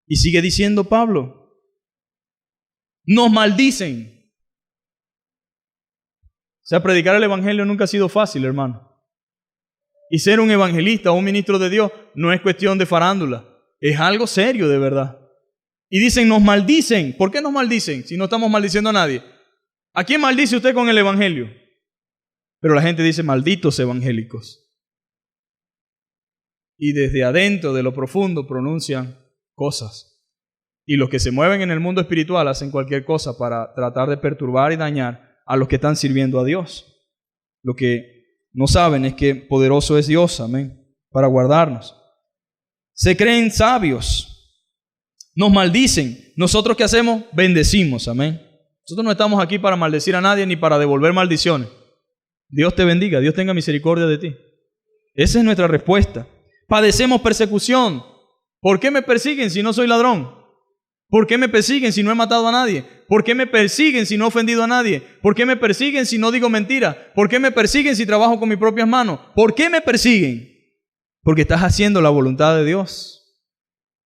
Y sigue diciendo Pablo, nos maldicen. O sea, predicar el evangelio nunca ha sido fácil, hermano. Y ser un evangelista o un ministro de Dios no es cuestión de farándula. Es algo serio de verdad. Y dicen, nos maldicen. ¿Por qué nos maldicen si no estamos maldiciendo a nadie? ¿A quién maldice usted con el evangelio? Pero la gente dice, malditos evangélicos. Y desde adentro, de lo profundo, pronuncian cosas. Y los que se mueven en el mundo espiritual hacen cualquier cosa para tratar de perturbar y dañar a los que están sirviendo a Dios. Lo que no saben es que poderoso es Dios, amén, para guardarnos. Se creen sabios. Nos maldicen. ¿Nosotros qué hacemos? Bendecimos, amén. Nosotros no estamos aquí para maldecir a nadie ni para devolver maldiciones. Dios te bendiga, Dios tenga misericordia de ti. Esa es nuestra respuesta. Padecemos persecución. ¿Por qué me persiguen si no soy ladrón? ¿Por qué me persiguen si no he matado a nadie? ¿Por qué me persiguen si no he ofendido a nadie? ¿Por qué me persiguen si no digo mentira? ¿Por qué me persiguen si trabajo con mis propias manos? ¿Por qué me persiguen? Porque estás haciendo la voluntad de Dios.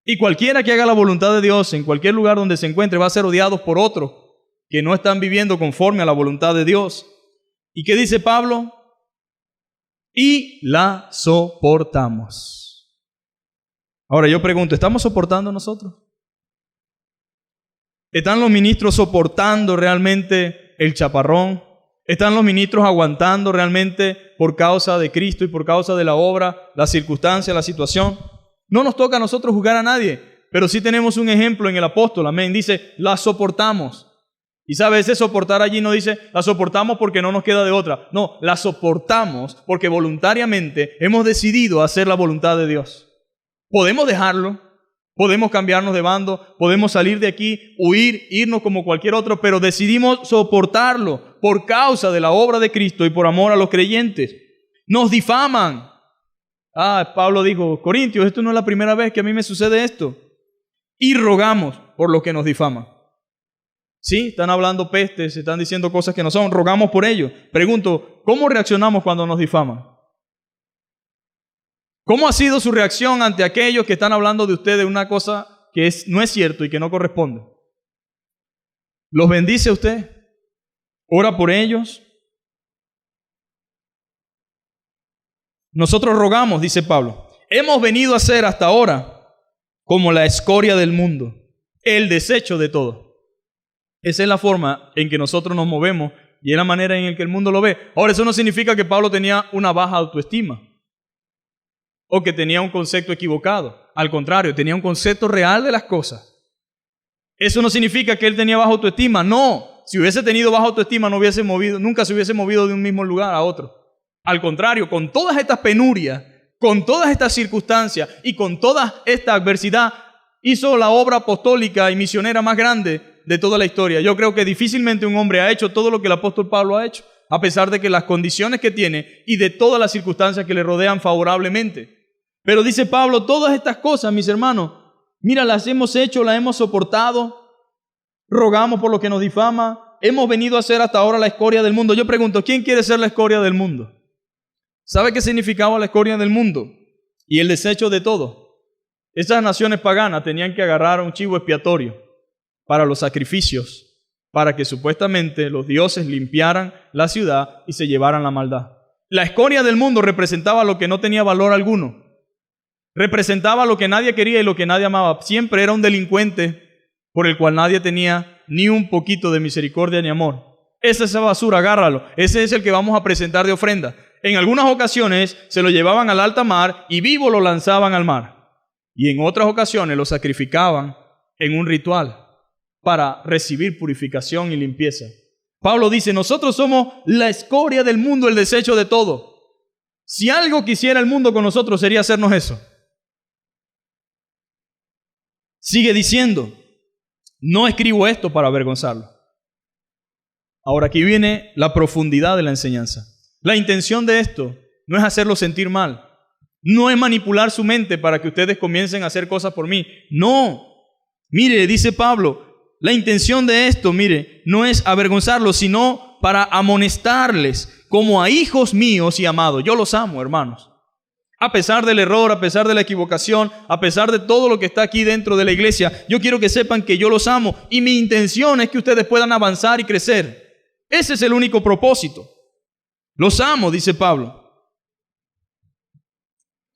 Y cualquiera que haga la voluntad de Dios en cualquier lugar donde se encuentre va a ser odiado por otros que no están viviendo conforme a la voluntad de Dios. ¿Y qué dice Pablo? Y la soportamos. Ahora yo pregunto, ¿estamos soportando nosotros? ¿Están los ministros soportando realmente el chaparrón? ¿Están los ministros aguantando realmente por causa de Cristo y por causa de la obra, la circunstancia, la situación? No nos toca a nosotros juzgar a nadie, pero sí tenemos un ejemplo en el apóstol, amén. Dice, la soportamos. Y sabe, ese soportar allí no dice, la soportamos porque no nos queda de otra. No, la soportamos porque voluntariamente hemos decidido hacer la voluntad de Dios. Podemos dejarlo, podemos cambiarnos de bando, podemos salir de aquí, huir, irnos como cualquier otro, pero decidimos soportarlo por causa de la obra de Cristo y por amor a los creyentes. Nos difaman. Pablo dijo, Corintios, esto no es la primera vez que a mí me sucede esto. Y rogamos por los que nos difaman. Sí, están hablando pestes, están diciendo cosas que no son, rogamos por ellos. Pregunto, ¿cómo reaccionamos cuando nos difaman? ¿Cómo ha sido su reacción ante aquellos que están hablando de ustedes una cosa que no es cierto y que no corresponde? ¿Los bendice usted? ¿Ora por ellos? Nosotros rogamos, dice Pablo, hemos venido a ser hasta ahora como la escoria del mundo, el desecho de todo. Esa es la forma en que nosotros nos movemos y es la manera en que el mundo lo ve. Ahora, eso no significa que Pablo tenía una baja autoestima o que tenía un concepto equivocado. Al contrario, tenía un concepto real de las cosas. Eso no significa que él tenía baja autoestima. No, si hubiese tenido baja autoestima nunca se hubiese movido de un mismo lugar a otro. Al contrario, con todas estas penurias, con todas estas circunstancias y con toda esta adversidad, hizo la obra apostólica y misionera más grande de toda la historia. Yo creo que difícilmente un hombre ha hecho todo lo que el apóstol Pablo ha hecho, a pesar de que las condiciones que tiene y de todas las circunstancias que le rodean favorablemente. Pero dice Pablo, todas estas cosas, mis hermanos, mira, las hemos hecho, las hemos soportado, rogamos por lo que nos difama, hemos venido a ser hasta ahora la escoria del mundo. Yo pregunto, ¿quién quiere ser la escoria del mundo? ¿Sabe qué significaba la escoria del mundo? Y el desecho de todo. Esas naciones paganas tenían que agarrar un chivo expiatorio para los sacrificios, para que supuestamente los dioses limpiaran la ciudad y se llevaran la maldad. La escoria del mundo representaba lo que no tenía valor alguno. Representaba lo que nadie quería y lo que nadie amaba. Siempre era un delincuente por el cual nadie tenía ni un poquito de misericordia ni amor. Esa basura, agárralo. Ese es el que vamos a presentar de ofrenda. En algunas ocasiones se lo llevaban al alta mar y vivo lo lanzaban al mar. Y en otras ocasiones lo sacrificaban en un ritual para recibir purificación y limpieza. Pablo dice, nosotros somos la escoria del mundo, el desecho de todo. Si algo quisiera el mundo con nosotros sería hacernos eso. Sigue diciendo, no escribo esto para avergonzarlo. Ahora aquí viene la profundidad de la enseñanza. La intención de esto no es hacerlo sentir mal. No es manipular su mente para que ustedes comiencen a hacer cosas por mí. No. Mire, dice Pablo, la intención de esto, mire, no es avergonzarlo, sino para amonestarles como a hijos míos y amados. Yo los amo, hermanos. A pesar del error, a pesar de la equivocación, a pesar de todo lo que está aquí dentro de la iglesia, yo quiero que sepan que yo los amo y mi intención es que ustedes puedan avanzar y crecer. Ese es el único propósito. Los amo, dice Pablo.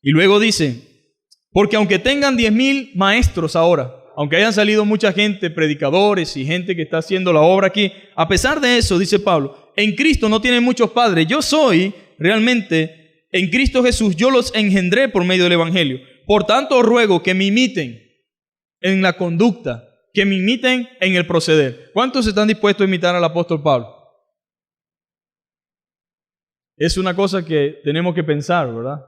Y luego dice, porque aunque tengan 10,000 maestros ahora, aunque hayan salido mucha gente, predicadores y gente que está haciendo la obra aquí, a pesar de eso, dice Pablo, en Cristo no tienen muchos padres. Yo soy realmente, en Cristo Jesús, yo los engendré por medio del Evangelio. Por tanto, os ruego que me imiten en la conducta, que me imiten en el proceder. ¿Cuántos están dispuestos a imitar al apóstol Pablo? Es una cosa que tenemos que pensar, ¿verdad?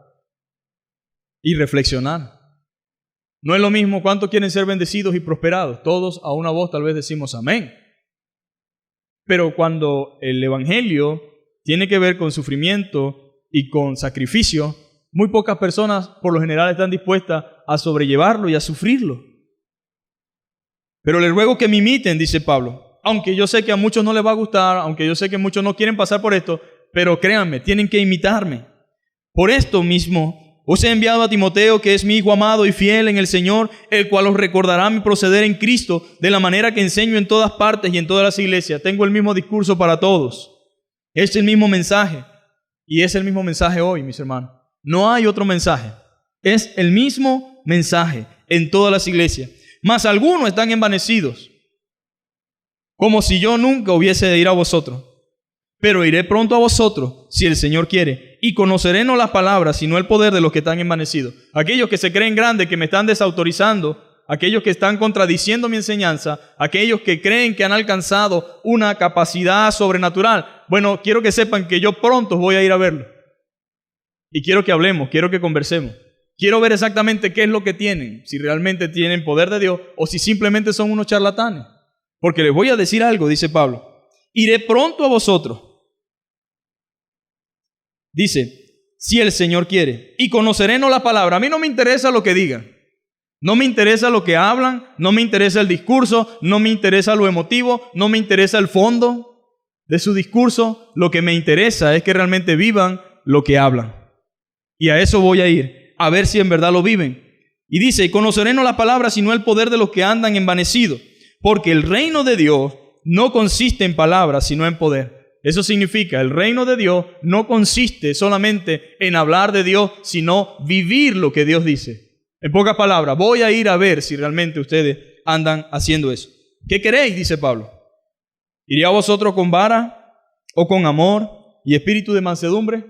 Y reflexionar. No es lo mismo cuántos quieren ser bendecidos y prosperados. Todos a una voz tal vez decimos amén. Pero cuando el Evangelio tiene que ver con sufrimiento y con sacrificio, muy pocas personas por lo general están dispuestas a sobrellevarlo y a sufrirlo. Pero les ruego que me imiten, dice Pablo. Aunque yo sé que a muchos no les va a gustar, aunque yo sé que muchos no quieren pasar por esto, pero créanme, tienen que imitarme. Por esto mismo os he enviado a Timoteo, que es mi hijo amado y fiel en el Señor, el cual os recordará mi proceder en Cristo de la manera que enseño en todas partes y en todas las iglesias. Tengo el mismo discurso para todos. Es el mismo mensaje. Y es el mismo mensaje hoy, mis hermanos. No hay otro mensaje. Es el mismo mensaje en todas las iglesias. Mas algunos están envanecidos, como si yo nunca hubiese de ir a vosotros. Pero iré pronto a vosotros, si el Señor quiere, y conoceré no las palabras, sino el poder de los que están envanecidos. Aquellos que se creen grandes, que me están desautorizando, aquellos que están contradiciendo mi enseñanza, aquellos que creen que han alcanzado una capacidad sobrenatural. Bueno, quiero que sepan que yo pronto voy a ir a verlo. Y quiero que hablemos, quiero que conversemos. Quiero ver exactamente qué es lo que tienen, si realmente tienen poder de Dios o si simplemente son unos charlatanes. Porque les voy a decir algo, dice Pablo. Iré pronto a vosotros. Dice, si el Señor quiere, y conoceré no la palabra. A mí no me interesa lo que digan. No me interesa lo que hablan, no me interesa el discurso, no me interesa lo emotivo, no me interesa el fondo de su discurso. Lo que me interesa es que realmente vivan lo que hablan. Y a eso voy a ir, a ver si en verdad lo viven. Y dice, y conoceré no la palabra, sino el poder de los que andan envanecidos. Porque el reino de Dios no consiste en palabras, sino en poder. Eso significa, el reino de Dios no consiste solamente en hablar de Dios, sino vivir lo que Dios dice. En pocas palabras, voy a ir a ver si realmente ustedes andan haciendo eso. ¿Qué queréis? Dice Pablo. ¿Iré a vosotros con vara o con amor y espíritu de mansedumbre?